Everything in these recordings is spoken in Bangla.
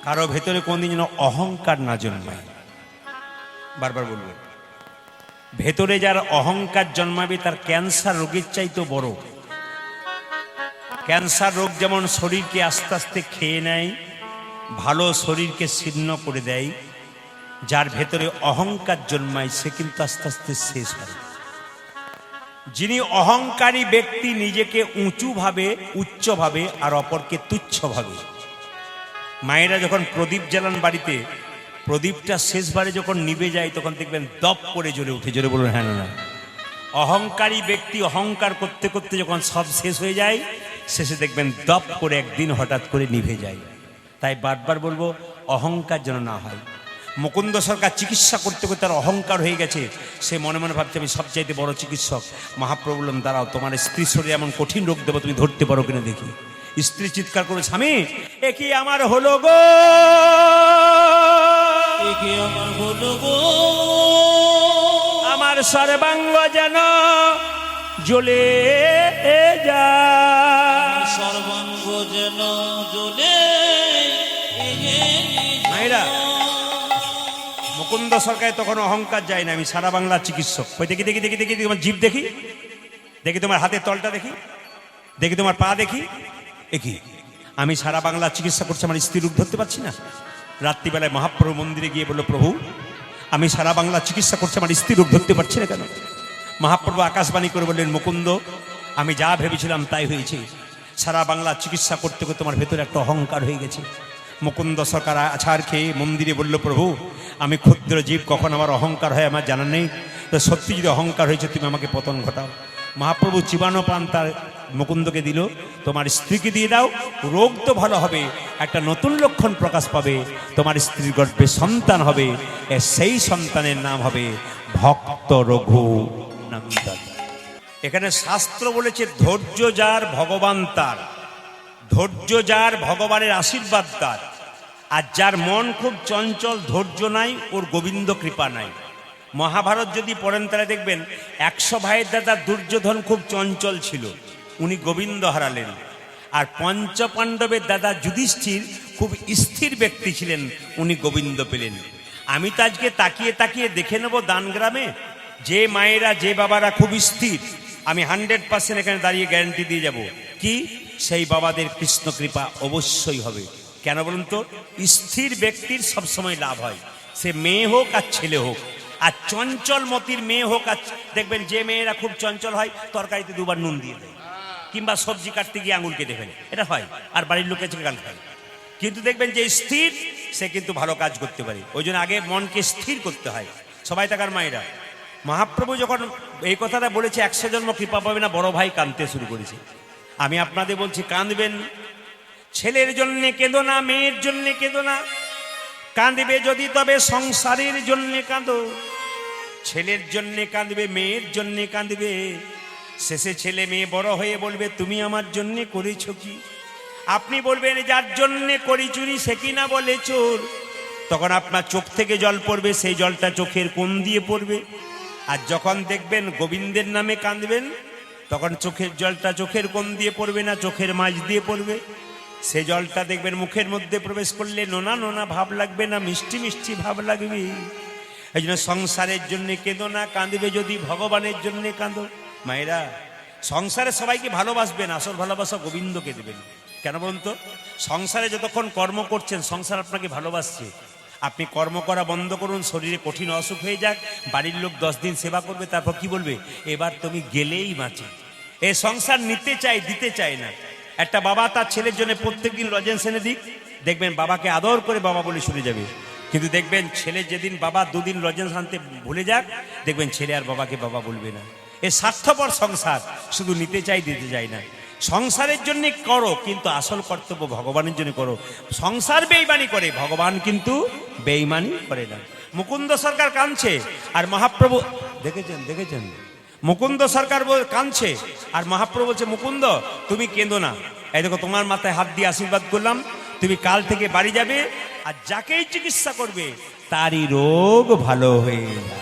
কারো ভেতরে কোনদিন যেন অহংকার না জন্মায়। বারবার বলবো, ভেতরে যার অহংকার জন্মাবে তার ক্যান্সার রোগের চাইতে বড়। ক্যান্সার রোগ যেমন শরীরকে আস্তে আস্তে খেয়ে নেয়, ভালো শরীরকে ছিন্ন করে দেয়, যার ভেতরে অহংকার জন্মায় সে কিন্তু আস্তে আস্তে শেষ হয়। যিনি অহংকারী ব্যক্তি নিজেকে উঁচু ভাবে, উচ্চ ভাবে, আর অপরকে তুচ্ছ ভাবে। মায়েরা যখন প্রদীপ জ্বালান বাড়িতে, প্রদীপটা শেষবারে যখন নিভে যায় তখন দেখবেন দপ করে জ্বলে উঠে। জোরে বলুন হ্যাঁ না? অহংকারী ব্যক্তি অহংকার করতে করতে যখন সব শেষ হয়ে যায়, শেষে দেখবেন দপ করে একদিন হঠাৎ করে নিভে যায়। তাই বারবার বলবো, অহংকার যেন না হয়। মুকুন্দ সরকার চিকিৎসা করতে করতে তার অহংকার হয়ে গেছে। সে মনে মনে ভাবছে আমি সবচাইতে বড় চিকিৎসক। মহাপ্রভু বললেন, দাঁড়াও, তোমার স্ত্রী শরীরে এমন কঠিন রোগ দেবো, তুমি ধরতে পারো কিনা দেখি। স্ত্রী চিৎকার করে, স্বামী এ কি আমার হলো গো, এ কি আমার হলো গো, আমার সর্বাঙ্গ যেন জ্বলে যায়, সর্বাঙ্গ যেন জ্বলে। মায়েরা, মুকুন্দ সরকার তখন অহংকার যায় না, আমি সারা বাংলার চিকিৎসক। ওই দেখি দেখি দেখি দেখি তোমার জিভ দেখি, দেখি তোমার হাতের তলটা দেখি, দেখি তোমার পা দেখি, একই আমি সারা বাংলা চিকিৎসা করছি, আমার স্ত্রী রোগ ধরতে পারছি না। রাত্রিবেলায় মহাপ্রভু মন্দিরে গিয়ে বলল, প্রভু আমি সারা বাংলা চিকিৎসা করছি, আমার স্ত্রী রোগ ধরতে পারছি না কেন? মহাপ্রভু আকাশবাণী করে বললেন, মুকুন্দ আমি যা ভেবেছিলাম তাই হয়েছে। সারা বাংলা চিকিৎসা করতে করতে তোমার ভেতরে একটা অহংকার হয়ে গেছে। মুকুন্দ সরকার আছাড় খেয়ে মন্দিরে বলল, প্রভু আমি ক্ষুদ্র জীব, কখন আমার অহংকার হয় আমার জানা নেই, তো সত্যি যদি অহংকার হয়েছে তুমি আমাকে পতন ঘটাও। মহাপ্রভু চিবানো পান তার মুকুন্দকে দিল, তোমার স্ত্রীকে দিয়ে দাও, রোগ তো ভালো হবে, একটা নতুন লক্ষণ প্রকাশ পাবে, তোমার স্ত্রীর গর্ভে সন্তান হবে, সেই সন্তানের নাম হবে ভক্ত রঘু নন্দন। এখানে শাস্ত্র বলেছে, ধৈর্য যার ভগবান তার, ধৈর্য যার ভগবানের আশীর্বাদ তার। আর যার মন খুব চঞ্চল, ধৈর্য নাই, ওর গোবিন্দ কৃপা নাই। মহাভারত যদি পড়েন তাহলে দেখবেন 100 ভাইয়ের দাদা দুর্যোধন খুব চঞ্চল ছিল, উনি গোবিন্দ হারালেন। আর পঞ্চপাণ্ডবের দাদা যুধিষ্ঠির খুব স্থির ব্যক্তি ছিলেন, উনি গোবিন্দ পেলেন। আমি তো আজকে তাকিয়ে তাকিয়ে দেখে নেব দানগ্রামে, যে মায়েরা যে বাবারা খুব স্থির, আমি 100% এখানে দাঁড়িয়ে গ্যারান্টি দিয়ে যাব কি সেই বাবাদের কৃষ্ণ কৃপা অবশ্যই হবে। কেন বলুন তো? স্থির ব্যক্তির সবসময় লাভ হয়, সে মেয়ে হোক আর ছেলে হোক। আর চঞ্চল মতির মেয়ে হোক, আর দেখবেন যে মেয়েরা খুব চঞ্চল হয় তরকারিতে দুবার নুন দিয়ে দেয়, কিংবা সবজি কাটতে গিয়ে আঙুল কেটে ফেলে, এটা হয়, আর বাড়ির লোকের থেকে গাল খায়। কিন্তু দেখবেন যে স্থির, সে কিন্তু ভালো কাজ করতে পারে। ওই জন্য আগে মনকে স্থির করতে হয়। সবাই টাকার মায়েরা, মহাপ্রভু যখন এই কথাটা বলেছে 100 জন্ম কৃপা পাবে না, বড় ভাই কাঁদতে শুরু করেছে। আমি আপনাদের বলছি, কাঁদবেন। ছেলের জন্যে কেঁদো না, মেয়ের জন্যে কেঁদো না, কাঁদবে যদি তবে সংসারের জন্যে কাঁদো। ছেলের জন্যে কাঁদবে, মেয়ের জন্যে কাঁদবে, শেষে ছেলে মেয়ে বড় হয়ে বলবে তুমি আমার জন্যে করেছ কি? আপনি বলবেন যার জন্যে করি চুরি সে কি না বলে চোর। তখন আপনার চোখ থেকে জল পড়বে, সেই জলটা চোখের কোণ দিয়ে পড়বে। আর যখন দেখবেন গোবিন্দের নামে কাঁদবেন, তখন চোখের জলটা চোখের কোণ দিয়ে পড়বে না, চোখের মাঝ দিয়ে পড়বে। সে জলটা দেখবেন মুখের মধ্যে প্রবেশ করলে নোনা নোনা ভাব লাগবে না, মিষ্টি মিষ্টি ভাব লাগবে। এই জন্য সংসারের জন্য কেঁদো না, কাঁদবে যদি ভগবানের জন্য কাঁদো। মায়েরা, সংসারে সবাইকে ভালোবাসবেন, আসল ভালোবাসা গোবিন্দকে দেবেন। কেন বলুন তো? সংসারে যতক্ষণ কর্ম করছেন সংসার আপনাকে ভালোবাসছে। আপনি কর্ম করা বন্ধ করুন, শরীরে কঠিন অসুখ হয়ে যাক, বাড়ির লোক 10 দিন সেবা করবে, তারপর কি বলবে? এবার তুমি গেলেই বাঁচে। এই সংসার নিতে চাই, দিতে চায় না। একটা বাবা তার ছেলের জন্য প্রত্যেকদিন লজেন্স এনে দিক, দেখবেন বাবাকে আদর করে বাবা বলে শুনে যাবে। কিন্তু দেখবেন ছেলে যেদিন বাবা 2 দিন লজেন্স আনতে ভুলে যাক, দেখবেন ছেলে আর বাবাকে বাবা বলবে না। এ স্বার্থপর সংসার, শুধু নিতে চাই, দিতে চাই না। সংসারের জন্য করো, কিন্তু আসল কর্তব্য ভগবানের জন্য করো। সংসার বেঈমানি করে, ভগবান কিন্তু বেঈমানি করে না। মুকুন্দ সরকার কাঁদছে, আর মহাপ্রভু দেখেছেন দেখেছেন মুকুন্দ সরকার কাঁদছে, আর মহাপ্রভু বলছে মুকুন্দ তুমি কেঁদো না, এই দেখো তোমার মাথায় হাত দিয়ে আশীর্বাদ করলাম, তুমি কাল থেকে বাড়ি যাবে, আর যাকেই চিকিৎসা করবে তারই রোগ ভালো হয়ে যাবে।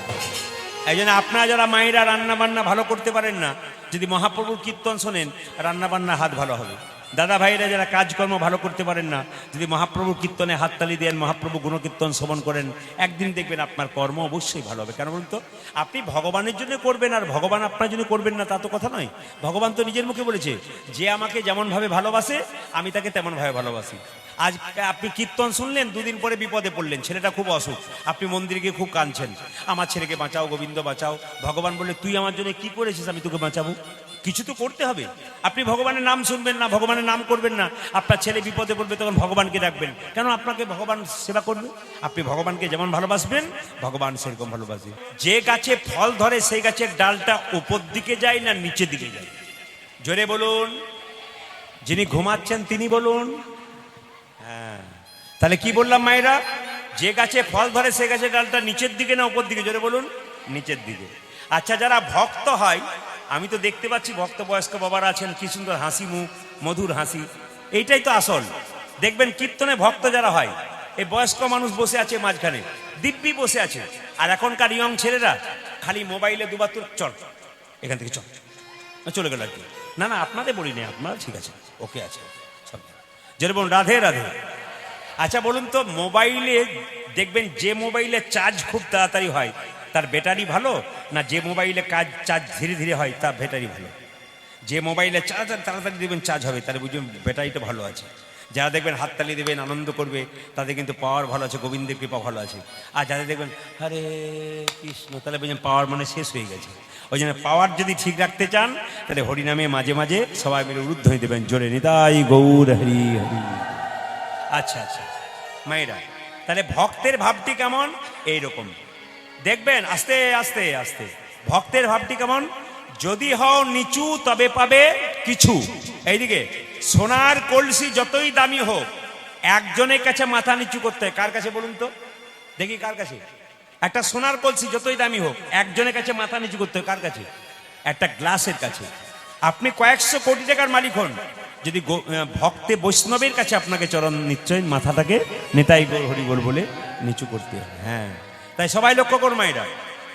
এই জন্য আপনারা যারা মায়েরা রান্না বান্না ভালো করতে পারেন না, যদি মহাপ্রভুর কীর্তন শোনেন, রান্না বান্না হাত ভালো হবে। দাদা ভাইরা যারা কাজকর্ম ভালো করতে পারেন না, যদি মহাপ্রভুর কীর্তনে হাততালি দেন, মহাপ্রভু গুণকীর্তন শ্রবণ করেন, একদিন দেখবেন আপনার কর্ম অবশ্যই ভালো হবে। কেন বলুন তো? আপনি ভগবানের জন্য করবেন আর ভগবান আপনার জন্য করবেন না, তা তো কথা নয়। ভগবান তো নিজের মুখে বলেছে, যে আমাকে যেমনভাবে ভালোবাসে আমি তাকে তেমনভাবে ভালোবাসি। আজ আপনি কীর্তন শুনলেন, দুদিন পরে বিপদে পড়লেন, ছেলেটা খুব অসুখ, আপনি মন্দিরে গিয়ে খুব কাঁদছেন, আমার ছেলেকে বাঁচাও গোবিন্দ বাঁচাও। ভগবান বলে, তুই আমার জন্য কি করেছিস আমি তোকে বাঁচাবো? কিছু তো করতে হবে। আপনি ভগবানের নাম শুনবেন না, ভগবানের নাম করবেন না, আপনার ছেলে বিপদে পড়বে, তখন ভগবানকে ডাকবেন কেন? আপনাকে ভগবান সেবা করবে। আপনি ভগবানকে যেমন ভালোবাসবেন ভগবান সেরকম ভালোবাসবে। যে গাছে ফল ধরে সেই গাছের ডালটা উপর দিকে যায় না নিচের দিকে যায়? জোরে বলুন। যিনি ঘুমাচ্ছেন তিনি বলুন। হ্যাঁ, তাহলে কি বললাম মায়েরা? যে গাছে ফল ধরে সে গাছের ডালটা নিচের দিকে না উপর দিকে? জোরে বলুন। নিচের দিকে। আচ্ছা, যারা ভক্ত হয়, আমি তো দেখতে পাচ্ছি ভক্ত বয়স্ক বাবারা আছেন, কি সুন্দর হাসি মুখ, মধুর হাসি, এইটাই তো আসল। দেখবেন কীর্তনে ভক্ত যারা হয়, এই বয়স্ক মানুষ বসে আছে মাঝখানে, দিব্যি বসে আছে, আর এখনকার ইয়ং ছেলেরা খালি মোবাইলে দুবার তো চল এখান থেকে চল, চলে গেল আর কি। না না, আপনাদের বলি নেই, আপনারা ঠিক আছে, ওকে আছে সব। যেরকম রাধে রাধে। আচ্ছা বলুন তো, মোবাইলে দেখবেন যে মোবাইলে চার্জ খুব তাড়াতাড়ি হয় তার ব্যাটারি ভালো, না যে মোবাইলে চার্জ ধীরে ধীরে হয় তার ব্যাটারি ভালো? যে মোবাইলে চার্জ তাড়াতাড়ি দেবেন চার্জ হবে, তাহলে বুঝবেন ব্যাটারিটা ভালো আছে। যারা দেখবেন হাততালি দেবেন, আনন্দ করবে, তাদের কিন্তু পাওয়ার ভালো আছে, গোবিন্দের কৃপা ভালো আছে। আর যাদের দেখবেন হরে কৃষ্ণ, তাহলে বুঝবেন পাওয়ার মানে শেষ হয়ে গেছে। ওই জন্য পাওয়ার যদি ঠিক রাখতে চান, তাহলে হরিনামে মাঝে মাঝে সবাই মিলে উরুধ্বনি দেবেন, জোরে নিতাই গৌর হরি হরি। আচ্ছা আচ্ছা মায়েরা, তাহলে ভক্তের ভাবটি কেমন? এইরকম দেখবেন, আস্তে আস্তে আস্তে ভক্তের ভাবটি কেমন? যদি হও নিচু তবে পাবে কিছু। এইদিকে সোনার কলসি যতই দামি হোক, একজনের কাছে মাথা নিচু করতে হয়। কার কাছে বলুন তো দেখি, কার কাছে? একটা সোনার কলসি যতই দামি হোক, একজনের কাছে মাথা নিচু করতে হয়। কার কাছে? একটা গ্লাসের কাছে। আপনি কয়েকশো কোটি টাকার মালিক হন, যদি ভক্তে বৈষ্ণবের কাছে আপনাকে চরণ নিশ্চয় মাথাটাকে নেতাই গৌর হরি বল বলে নিচু করতে হয়। হ্যাঁ, তাই সবাই লক্ষ্য করুন মায়েরা,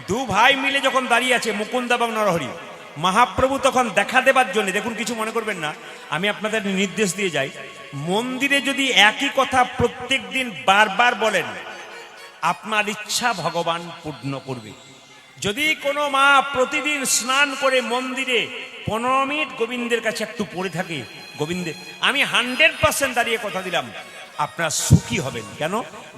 দু ভাই মিলে যখন দাঁড়িয়ে আছে মুকুন্দ এবং নরহরি, মহাপ্রভু তখন দেখা দেবার জন্য, দেখুন কিছু মনে করবেন না, আমি আপনাদের নির্দেশ দিয়ে যাই, মন্দিরে যদি একই কথা প্রত্যেক দিন বারবার বলেন, আপনার ইচ্ছা ভগবান পূর্ণ করবে। যদি কোনো মা প্রতিদিন স্নান করে মন্দিরে 15 মিনিট গোবিন্দের কাছে একটু পড়ে থাকে, গোবিন্দের, আমি 100% দাঁড়িয়ে কথা দিলাম, আপনারা সুখী হবেন। কেন?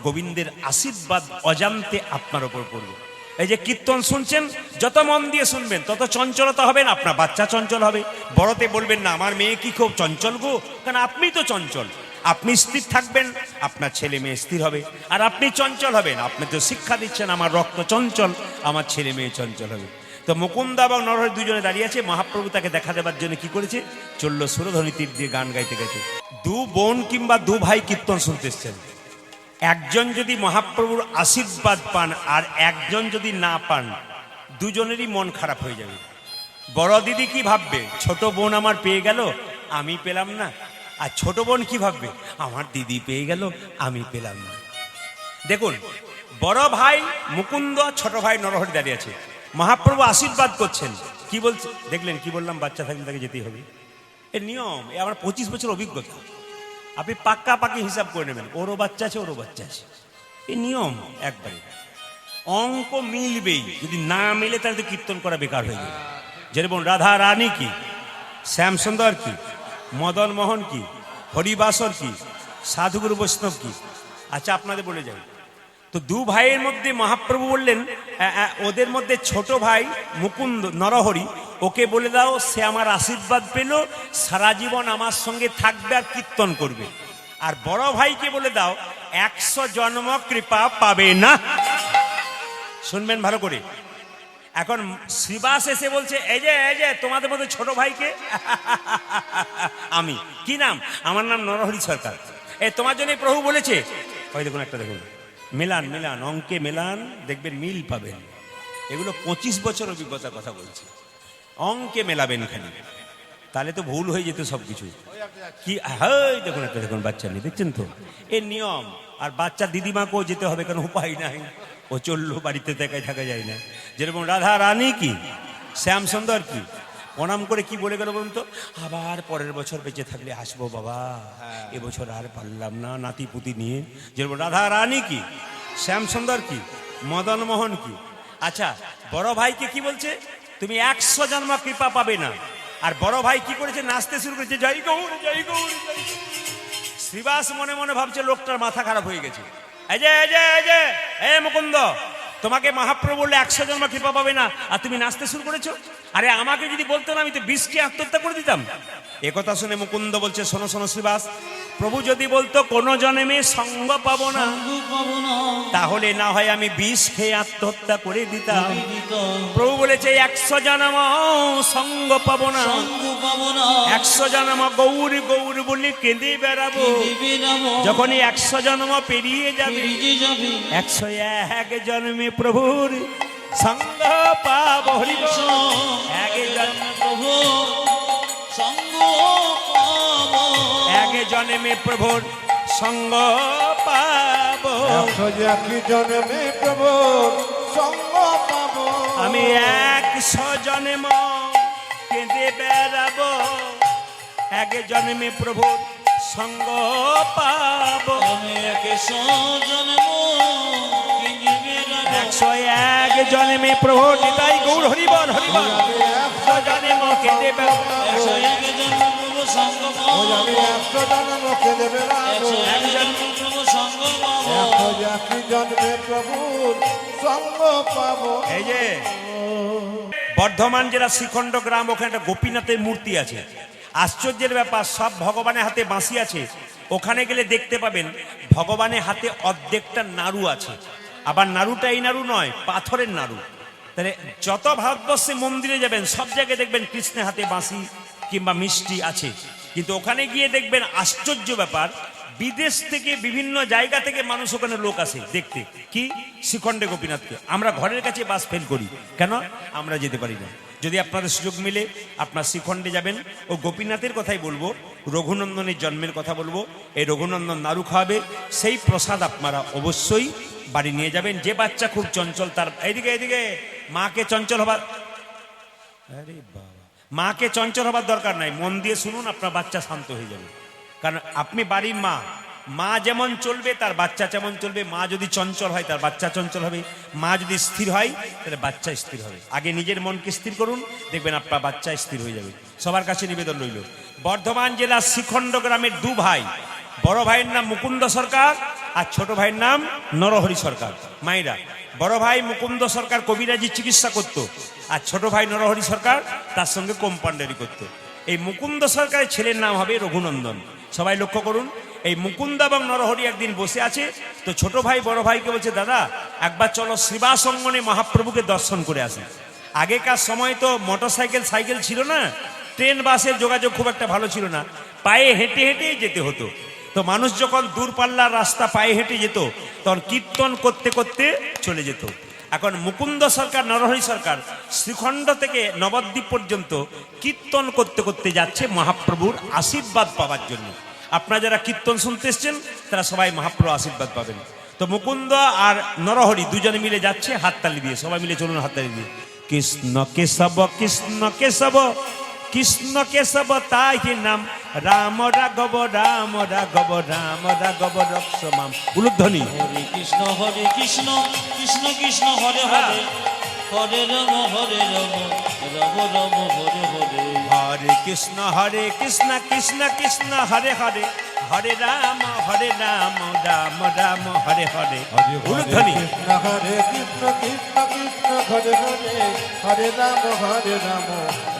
গোবিন্দের আশীর্বাদ অজান্তে আপনার ওপর পড়বে। এই যে কীর্তন শুনছেন, যত মন দিয়ে শুনবেন তত চঞ্চলতা হবেন, আপনার বাচ্চা চঞ্চল হবে। বড়তে বলবেন না আমার মেয়ে কি খুব চঞ্চল গো, কারণ আপনি তো চঞ্চল। আপনি স্থির থাকবেন, আপনার ছেলে মেয়ে স্থির হবে। আর আপনি চঞ্চল হবেন, আপনি তো শিক্ষা দিচ্ছেন আমার রক্ত চঞ্চল, আমার ছেলে মেয়ে চঞ্চল হবে। তো মুকুন্দা এবং নরহরি দুজনে দাঁড়িয়ে আছে, মহাপ্রভু তাকে দেখা দেবার জন্য কি করেছে? চললো সুরধ্বনি তীর দিয়ে গান গাইতে গাইতে। দু বোন কিংবা দু ভাই কীর্তন শুনতে এসছেন, একজন যদি মহাপ্রভুর আশীর্বাদ পান আর একজন যদি না পান, দুজনেরই মন খারাপ হয়ে যাবে। বড় দিদি কি ভাববে? ছোট বোন আমার পেয়ে গেল, আমি পেলাম না। আর ছোট বোন কি ভাববে? আমার দিদি পেয়ে গেল, আমি পেলাম না। দেখুন, বড় ভাই মুকুন্দ, ছোট ভাই নরহরি দাঁড়িয়ে আছে, মহাপ্রভু আশীর্বাদ করছেন। কি বলছে দেখলেন? কি বললাম? বাচ্চা থাকলে তাকে যেতেই হবে, এর নিয়ম। এ আমার 25 বছর অভিজ্ঞতা, আপনি পাক্কা পাকি হিসাব করে নেবেন। ওরও বাচ্চা আছে, ওরও বাচ্চা আছে, এই নিয়ম একবারে। অঙ্ক মিলবেই, যদি না মিলে তাহলে তো কীর্তন করা বেকার হয়ে যাবে। যেরকম রাধা রানী কি, শ্যামসুন্দর কি, মদন মোহন কি, হরিবাসর কি, সাধুগুরু বৈষ্ণব কি। আচ্ছা আপনাদের বলে যাই তো, দু ভাইয়ের মধ্যে মহাপ্রভু বললেন, ওদের মধ্যে ছোট ভাই মুকুন্দ নরহরি, ওকে বলে দাও সে আমার আশীর্বাদ পেল, সারা জীবন আমার সঙ্গে থাকবে আর কীর্তন করবে। আর বড় ভাইকে বলে দাও 100 জন্ম কৃপা পাবে না। শুনবেন ভালো করে। এখন শ্রীবাস এসে বলছে, এই যে তোমাদের মধ্যে ছোট ভাইকে আমি, কি নাম? আমার নাম নরহরি সরকার। তোমার জন্য প্রভু বলেছে। ওই দেখুন, একটা দেখুন, মেলান মেলান, অঙ্কে মেলান, দেখবেন মিল পাবেন। এগুলো 25 বছর অভিজ্ঞতার কথা বলছে। অঙ্কে মেলাবেন খালি, তাহলে তো ভুল হয়ে যেত সব কিছু। কি দেখুন, একটা দেখুন, বাচ্চা নেই, দেখছেন তো এর নিয়ম। আর বাচ্চা দিদিমাকেও যেতে হবে, কারণ উপায় নাই, ও চললো, বাড়িতে থাকা যায় না। যেরকম রাধা রানী কি, শ্যামসুন্দর কি, প্রণাম করে কি বলে গেল বলুন তো, আবার পরের বছর বেঁচে থাকলে আসবো বাবা, এবছর আর পারলাম না, নাতি পুতি নিয়ে। যেরকম রাধা রানী কি, শ্যামসুন্দর কি, মদন মোহন কি। আচ্ছা, বড় ভাইকে কি বলছে, তুমি 100 জন্ম কৃপা পাবে না। আর বড় ভাই কি করেছে, নাচতে শুরু করেছে, জয় গৌর জয় গৌর জয় গৌর। শ্রীবাস মনে মনে ভাবছে লোকটার মাথা খারাপ হয়ে গেছে। এই মুকুন্দ, তোমাকে মহাপ্রভু বললে 100 জন্ম কৃপা পাবে না, আর তুমি নাচতে শুরু করেছো। আরে আমাকে যদি বলতো না, আমি তো 20কে আত্মহত্যা করে দিতাম। একথা শুনে মুকুন্দ বলছে, শোনো শোনো শ্রীবাস, প্রভু যদি বলতো কোনো জন্মে সঙ্গ পাবো না, তাহলে না হয় আমি 20 খেয়ে আত্মহত্যা করে দিতাম। প্রভু বলেছে 100 জন্ম সঙ্গ পাবো না, 100 জন্ম গৌর গৌর বলে কেঁদে বেড়াবো। যখনই 100 জন্ম পেরিয়ে যাবে, 101 জন্মে প্রভুর সঙ্গ পাবো। হরি বল। 1 জন্মে প্রভু সঙ্গ পাবো, 1 জন্মে প্রভুর সঙ্গ পাবো। 101 জন্মে প্রভুর সঙ্গ পাবো। আমি 100 জন্ম কেঁদে বেড়াবো, 1 জন্মে প্রভুর সঙ্গ পাবো। আমি 100 জন্ম কেঁদে বেড়াবো, 101 জন্মে প্রভু নিতাই গৌর হরি বল হরি বল। 100 জন্ম কেঁদে বেড়াবো, 101 জন্ম প্রভু সঙ্গ পাবো, আমি 100 জন্ম কেঁদে বেড়াবো। 101 জন্ম প্রভু সঙ্গ পাবো। 101 জন্মে প্রভুর সঙ্গ পাবো। এই যে বর্ধমান জেলা শ্রীখণ্ড গ্রাম, ওখানে একটা গোপীনাথের মূর্তি আছে। আশ্চর্যের ব্যাপার, সব ভগবানের হাতে বাঁশি আছে। ওখানে গেলে দেখতে পাবেন ভগবানের হাতে অর্ধেকটা নাড়ু আছে। আবার নাড়ুটা এই নাড়ু নয়, পাথরের নাড়ু। তাহলে যত ভারতবর্ষে মন্দিরে যাবেন, সব জায়গায় দেখবেন কৃষ্ণের হাতে বাঁশি কিংবা মিষ্টি আছে। কিন্তু ওখানে গিয়ে দেখবেন আশ্চর্য ব্যাপার, বিদেশ থেকে বিভিন্ন জায়গা থেকে মানুষ ওখানে লোক আসে দেখতে, কি শ্রীখণ্ডে গোপীনাথকে। আমরা ঘরের কাছে বাস ফেল করি, কেন আমরা যেতে পারি না। যদি আপনাদের সুযোগ মিলে আপনার শ্রীখণ্ডে যাবেন, ও গোপীনাথের কথাই বলবো, রঘুনন্দনের জন্মের কথা বলবো। এই রঘুনন্দন নাড়ু খাওয়াবে, সেই প্রসাদ আপনারা অবশ্যই বাড়ি নিয়ে যাবেন। যে বাচ্চা খুব চঞ্চল, তার এইদিকে এইদিকে মাকে চঞ্চল হবার, আরে বাবা, মাকে চঞ্চল হবার দরকার নাই, মন দিয়ে শুনুন, আপনার বাচ্চা শান্ত হয়ে যাবে। কারণ আপনি বাড়ির মা, মা যেমন চলবে তার বাচ্চা তেমন চলবে। মা যদি চঞ্চল হয় তার বাচ্চা চঞ্চল হবে, মা যদি স্থির হয় তাহলে বাচ্চা স্থির হবে। আগে নিজের মনকে স্থির করুন, দেখবেন আপনার বাচ্চা স্থির হয়ে যাবে। সবার কাছে নিবেদন রইল। বর্ধমান জেলার শ্রীখণ্ড গ্রামের 2 ভাই, বড় ভাইয়ের নাম মুকুন্দ সরকার আর ছোট ভাইয়ের নাম নরহরি সরকার। মায়েরা, বড় ভাই মুকুন্দ সরকার কবিরাজি চিকিৎসা করত, আর ছোট ভাই নরহরি সরকার তার সঙ্গে কম্পাউন্ডারি করত। এই মুকুন্দ সরকারের ছেলের নাম হবে রঘুনন্দন। সবাই লক্ষ্য করুন, এই মুকুন্দ এবং নরহরি একদিন বসে আছে, তো ছোট ভাই বড় ভাইকে বলছে, দাদা একবার চলো শ্রীবাস অঙ্গনে মহাপ্রভুকে দর্শন করে আসি। আগেকার সময় তো মোটরসাইকেল সাইকেল ছিল না, ট্রেন বাসের যোগাযোগ খুব একটা ভালো ছিল না, পায়ে হেঁটে হেঁটেই যেতে হতো। তো মানুষ যখন দূরপাল্লার রাস্তা পায়ে হেঁটে যেত, তখন কীর্তন করতে করতে চলে যেত। এখন মুকুন্দ সরকার নরহরি সরকার শ্রীখণ্ড থেকে নবদ্বীপ পর্যন্ত কীর্তন করতে করতে যাচ্ছে মহাপ্রভুর আশীর্বাদ পাওয়ার জন্য। আপনারা যারা কীর্তন শুনতে এসছেন তারা সবাই মহাপ্রভুর আশীর্বাদ পাবেন। তো মুকুন্দ আর নরহরি দুজনে মিলে যাচ্ছে হাততালি দিয়ে। সবাই মিলে চলুন হাততালি দিয়ে। কৃষ্ণ কেশব কৃষ্ণ কেশব কৃষ্ণ কেশব তাই নাম, রাম রাঘব রাম রাঘব রাম রাঘব রক্ষমাম। উলুধ্বনি। হরে কৃষ্ণ কৃষ্ণ কৃষ্ণ হরে হরে, হরে রাম রাম রাম হরে হরে। হরে কৃষ্ণ কৃষ্ণ কৃষ্ণ হরে হরে, হরে রাম রাম রাম হরে হরে। উলুধ্বনি। কৃষ্ণ হরে কৃষ্ণ কৃষ্ণ কৃষ্ণ হরে হরে, হরে রাম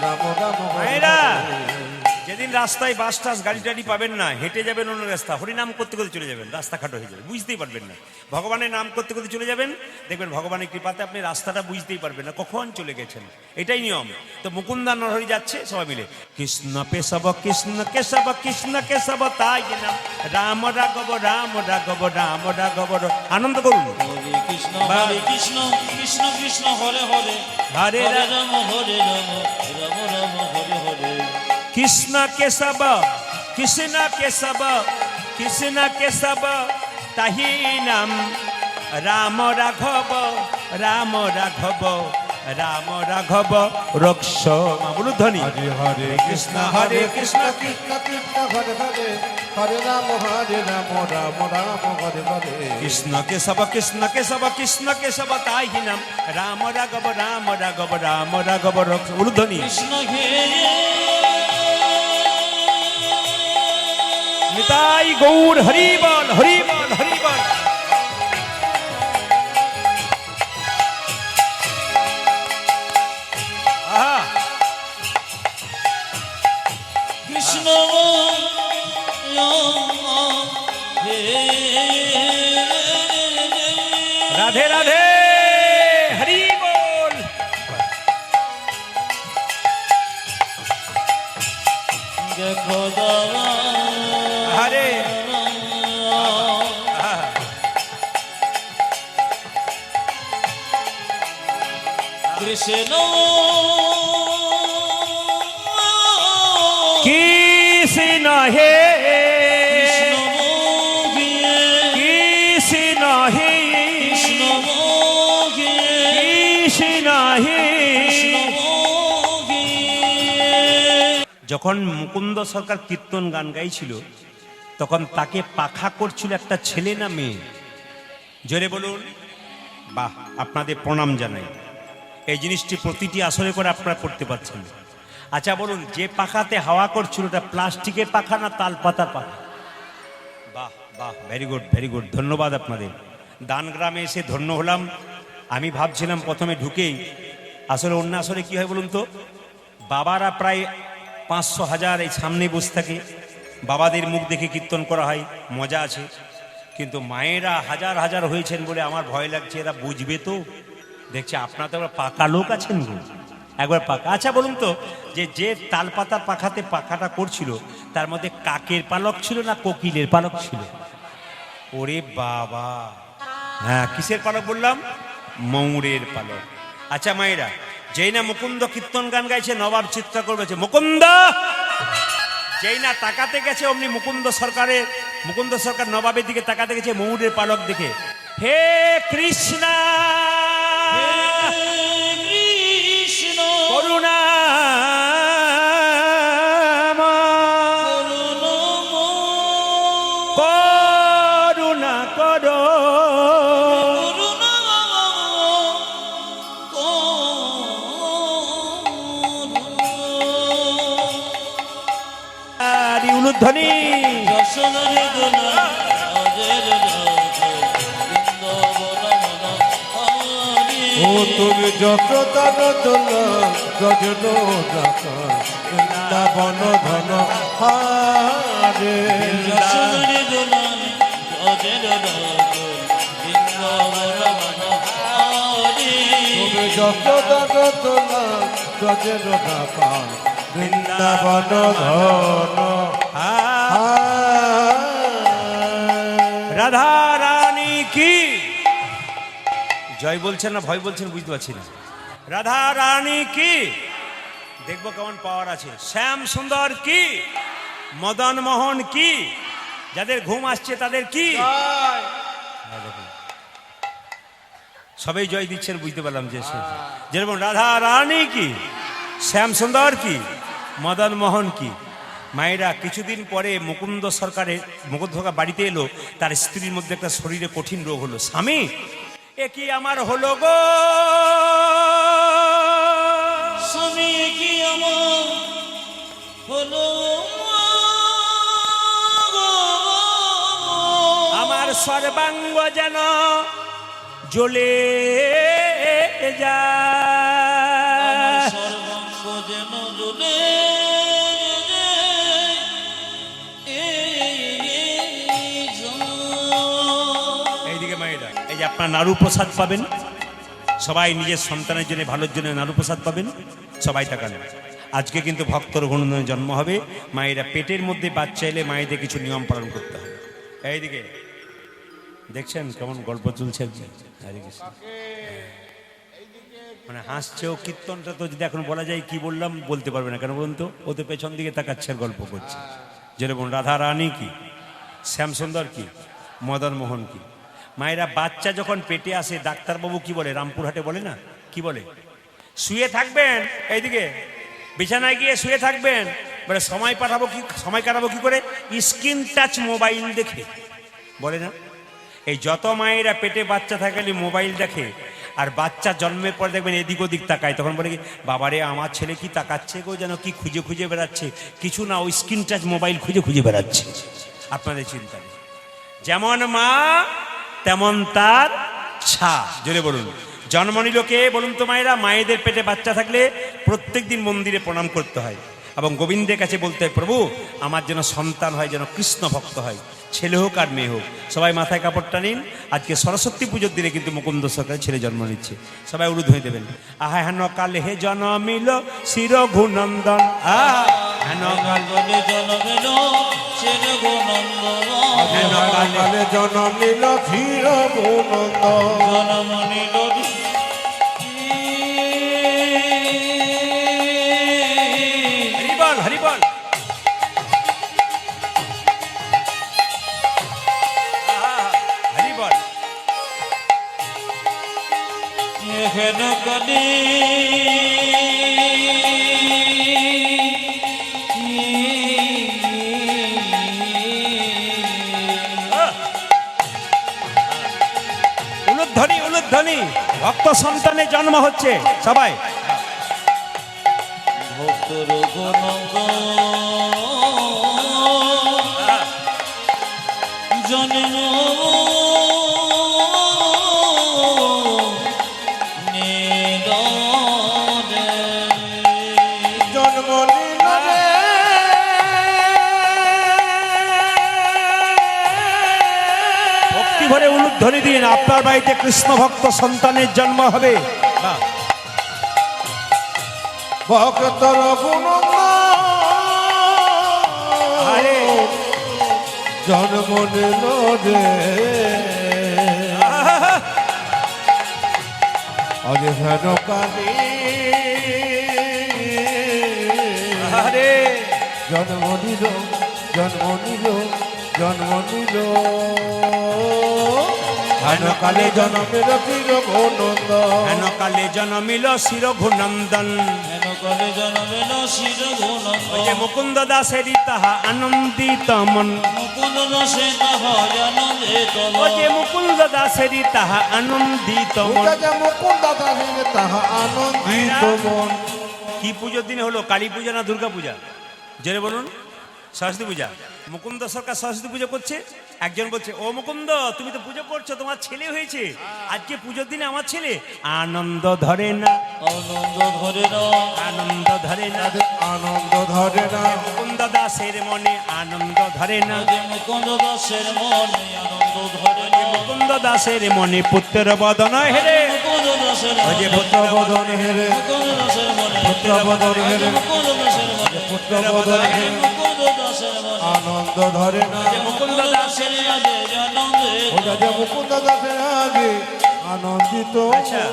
রাম রাম হরে মায়েরা, হরে। যেদিন রাস্তায় বাস টাস গাড়ি টাড়ি পাবেন না, হেঁটে যাবেন অন্য রাস্তা, হরিনাম করতে করতে চলে যাবেন, রাস্তা খাটো হয়ে যাবে, বুঝতেই পারবেন না। ভগবানের নাম করতে করতে চলে যাবেন, দেখবেন ভগবানের কৃপাতে আপনি রাস্তাটা বুঝতেই পারবেন না কখন চলে গেছেন। এটাই নিয়ম। তো মুকুন্দা নরহরি যাচ্ছে, সবাই মিলে কৃষ্ণ পেশব কৃষ্ণ কেশব কৃষ্ণ কেশব তাই নাম, রাম রাঘব রাম রাঘব রাম রাঘব। আনন্দ করুন। হরে কৃষ্ণ কৃষ্ণ কৃষ্ণ হরে হরে, হরে হরে রাম রাম রাম হরে হরে। কৃষ্ণ কেশব কৃষ্ণ কেশব কৃষ্ণ কেশব তাহি নাম, রাম রাঘব রাম রাঘব রক্ষ মূলধ্বনি হরে হরে কৃষ্ণ হরে কৃষ্ণ কৃষ্ণ কৃষ্ণ হরে হরে হরে রাম রাম রাম হরে হরে কৃষ্ণ কেশব কৃষ্ণ কেশব কৃষ্ণ কেশব তাহি নাম রাম রাঘব রাম রাঘব রাম রাঘব রক্ষ মূলধ্বনি কৃষ্ণ হে নিতাই গৌর হরি বল হরি বল হরি বল। আহা, কৃষ্ণ হে রাধে রাধে হরি বল। দেখো দাদা হরে আহা, কৃষ্ণ কৃষ্ণ হে কৃষ্ণ মোহিয়ে কৃষ্ণ হে কৃষ্ণ মোহিয়ে কৃষ্ণ হে। কৃষ্ণ মোহিয়ে যখন মুকুন্দ সরকার কীর্তন গান গাইছিল তখন তাকে পাখা করছিল একটা ছেলে না মেয়ে? জোরে বলুন। বাহ, আপনাদের প্রণাম জানাই। এই জিনিসটি প্রতিটি আসরে করে আপনারা করতে পারছেন। আচ্ছা বলুন, যে পাখাতে হাওয়া করছিল ওটা প্লাস্টিকের পাখা না তাল পাতার পাখা? বাহ বাহ, ভেরি গুড ভেরি গুড, ধন্যবাদ আপনাদের। দানগ্রামে এসে ধন্য হলাম। আমি ভাবছিলাম প্রথমে ঢুকেই আসলে অন্য আসরে কি হয় বলুন তো, বাবারা প্রায় 500,000 এই সামনে বসে থাকে, বাবাদের মুখ দেখে কীর্তন করা হয়, মজা আছে। কিন্তু মায়েরা হাজার হাজার হয়েছেন বলে আমার ভয় লাগছে এরা বুঝবে তো। দেখছি আপনার তো আবার পাকা লোক আছেন গো, একবার পাকা। আচ্ছা বলুন তো, যে যে তালপাতার পাখাতে পাখাটা করছিল তার মধ্যে কাকের পালক ছিল না কোকিলের পালক ছিল? ওরে বাবা, হ্যাঁ কিসের পালক বললাম? ময়ূরের পালক। আচ্ছা মায়েরা, যেই না মুকুন্দ কীর্তন গান গাইছে নবাব চিৎকার করবে মুকুন্দ, যেই না তাকাতে গেছে অমনি মুকুন্দ সরকার নবাবের দিকে তাকাতে গেছে ময়ূরের পালক দেখে। হে কৃষ্ণ কৃষ্ণ করুণা করুণা করো ধ্বনি। যশোদরে দোলা অজের বৃন্দাবন হরি ও তুমি যত তন তোল গজন বৃন্দাবন ধন হারে যশোদরে দোলা অজের বৃন্দাবন হরি তুমি যত তন তোল গজন বৃন্দাবন ধন রাধা রানী কি জয় বলছেন না ভয় বলছেন বুঝতে পারছি না। রাধা রানী কি, দেখবো কেমন পাওয়ার আছে। শ্যাম সুন্দর কি, মদন মোহন কি, যাদের ঘুম আসছে তাদের কি। সবাই জয় দিচ্ছেন বুঝতে পারলাম। যে যেরকম রাধা রানী কি, শ্যাম সুন্দর কি, মদন মোহন কি। মায়েরা কিছুদিন পরে মুকুন্দ সরকারের বাড়িতে এলো, তার স্ত্রীর মধ্যে একটা শরীরে কঠিন রোগ হলো। স্বামী এ কি আমার হলো গো, স্বামী কি আমার হলো, আমার সর্বাঙ্গ যেন জ্বলে যায়, সর্বাঙ্গ যেন জ্বলে এইদিকে মায়েরা, এই যে আপনার নাড়ু প্রসাদ পাবেন, সবাই নিজের সন্তানের জন্য ভালোর জন্য নাড়ু প্রসাদ পাবেন, সবাই তাকান। আজকে কিন্তু ভক্ত রঘুনন্দনের জন্ম হবে। মায়েরা পেটের মধ্যে বাচ্চা এলে মায়েদের কিছু নিয়ম পালন করতে হবে। এইদিকে দেখছেন কেমন গল্প চলছে, হরে কৃষ্ণ। মানে হাসছেও, কীর্তনটা তো যদি এখন বলা যায় কি বললাম বলতে পারবে না, কেন বলুন তো, ও তো পেছন দিকে তাকাচ্ছে আর গল্প করছে। যেরকম রাধা রানী কি, শ্যামসুন্দর কি, মদন মোহন কি। মায়েরা বাচ্চা যখন পেটে আসে ডাক্তারবাবু কি বলে, রামপুরহাটে বলে না কি বলে, শুয়ে থাকবেন, এইদিকে বিছানায় গিয়ে শুয়ে থাকবেন, বলে সময় কাটাবো কি করে? স্ক্রিন টাচ মোবাইল দেখে, বলে না? এই যত মায়েরা পেটে বাচ্চা থাকলে মোবাইল দেখে, আর বাচ্চা জন্মের পর দেখবেন এদিক ওদিক তাকায়, তখন বলে কি, বাবারে আমার ছেলে কি তাকাচ্ছে গো, যেন কি খুঁজে খুঁজে বেড়াচ্ছে। কিছু না, ওই স্ক্রিন টাচ মোবাইল খুঁজে খুঁজে বেড়াচ্ছে। আপনাদের চিন্তা নেই। যেমন মা তেমন তার ছা। জোরে বলুন, জন্ম নিল কে বলুন তো মায়েরা? মায়েদের পেটে বাচ্চা থাকলে প্রত্যেক দিন মন্দিরে প্রণাম করতে হয় এবং গোবিন্দের কাছে বলতে হয়, প্রভু আমার যেন সন্তান হয়, যেন কৃষ্ণ ভক্ত হয়, ছেলে হোক আর মেয়ে হোক। সবাই মাথায় কাপড়টা নিন। আজকে সরস্বতী পুজোর দিনে কিন্তু মুকুন্দ সরকারের ছেলে জন্ম নিচ্ছে। সবাই উলুদ হয়ে দেবেন। আহা হেন কালে হে জনমিল শির ঘুনন্দন, আহা হেন কালে জনমিল শির ঘুনন্দন, হেন কালে জনম নিল ধীর গুণন্দ, জনম নিল হরিবল হরিবল। হরিবল। হেন কালে উলুধ্বনি উলুধ্বনি, ভক্ত সন্তানের জন্ম হচ্ছে। সবাই ভক্তর গুণঙ্গ জন্ম নিল রে, জন্ম নিল রে। ভক্তি ভরে উলুধ্বনি দিন, আপনার বাড়িতে কৃষ্ণ ভক্ত সন্তানের জন্ম হবে। ভক্তর গুণন্দ আরে জন্ম নিল রে। আজ হেন কালে আরে জন্ম নিল, জন্ম নিল, জন্ম নিল। হেন কালে জন্মের চির গুণন্দ, হেন কালে জন্মিল শির ঘুনন্দন, হেন কালে জন্মিল শির ঘুনন্দ, ওই যে মুকুন্দ দাসেরই তাহা আনন্দিত মন, মুকুন্দ দাসে তাহা আনন্দিত ও যে মুকুন্দ দাসেরই তাহা আনন্দিত মন। ওটা যে মুকুন্দ দাসের তাহা আনন্দিত মন। কি পুজোর দিনে হলো? কালী পূজা না দুর্গা পূজা? জেনে বলুন। সরস্বতী পূজা। মুকুন্দ সরকার সরস্বতী পুজো করছে। একজন বলছে, ও মুকুন্দ তুমি তো পুজো করছো, তোমার ছেলে হয়েছে, আজকে পুজোর দিনে আমার ছেলে আনন্দ ধরে না, আনন্দ ধরে না, আনন্দ ধরে না। তাদের আনন্দ ধরে না। মুকুন্দ দাসের মনে আনন্দ ধরে না, যে মুকুন্দ দাসের মনে আনন্দ ধরে না, মুকুন্দ দাসের মনে পুত্র বদন হেরে, মুকুন্দ দাসের ওই যে মনে পুত্র বদন হেরে, মুকুন্দ দাসের মনে পুত্র বদন হেরে, মুকুন্দ দাসের মনে পুত্র বদন হেরে মুকুন্দ দাসের মনে আনন্দ ধরে না। মুকুন্দ দাসের আগে আনন্দে ওটা যে মুকুন্দ দাসের আগে আনন্দিত। আচ্ছা,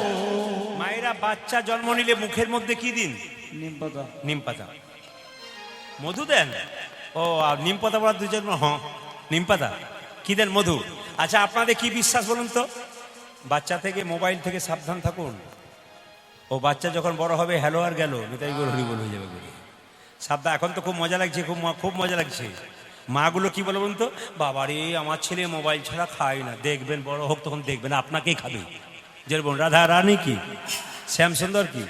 মায়েরা বাচ্চা জন্ম নিলে মুখের মধ্যে কি দিন? নিম পাতা, নিম পাতা। মধু দেন? ও আর নিম পাতা বলা দুই জন্ম, হ্যাঁ নিম পাতা। কি দেন? মধু। আচ্ছা, আপনাদের কি বিশ্বাস বলুন তো? বাচ্চা থেকে মোবাইল থেকে সাবধান থাকুন। ও বাচ্চা যখন বড় হবে হ্যালো আর গেল, নিতাই গৌর হরি বল হয়ে যাবে বলে সাবধান। এখন তো খুব মজা লাগছে, খুব মজা লাগছে। মাগুলো কি বলে বলুন তো? বাবারে আমার ছেলে মোবাইল ছাড়া খায় না, দেখবেন বড় হোক তখন দেখবেন আপনাকেই খাবে। যেরকম রাধা রানী কি, শ্যামসুন্দর কি,